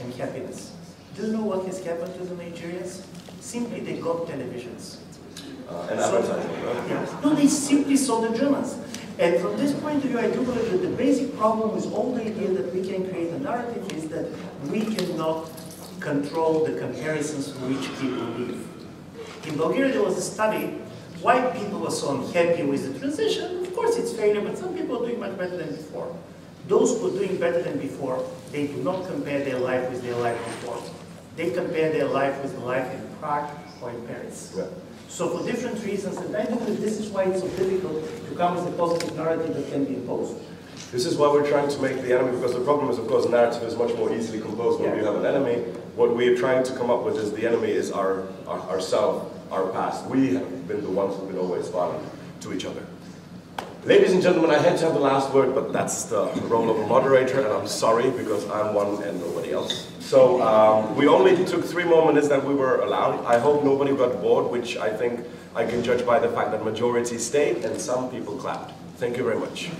and happiness. Do you know what has happened to the Nigerians? Simply they got televisions. And advertising, right? Yeah. No, they simply saw the Germans. And from this point of view, I do believe that the basic problem with all the idea that we can create a narrative is that we cannot control the comparisons to which people live. In Bulgaria, there was a study, why people were so unhappy with the transition. Of course, it's failure, but some people are doing much better than before. Those who are doing better than before, they do not compare their life with their life before. They compare their life with the life in Prague or in Paris. Yeah. So for different reasons, and I think that this is why it's so difficult to come with a positive narrative that can be imposed. This is why we're trying to make the enemy, because the problem is, of course, the narrative is much more easily composed when you have an enemy. What we are trying to come up with is the enemy is ourself, our past. We have been the ones who've been always violent to each other. Ladies and gentlemen, I had to have the last word, but that's the role of a moderator, and I'm sorry because I'm one and nobody else. So we only took 3 more minutes that we were allowed. I hope nobody got bored, which I think I can judge by the fact that majority stayed and some people clapped. Thank you very much.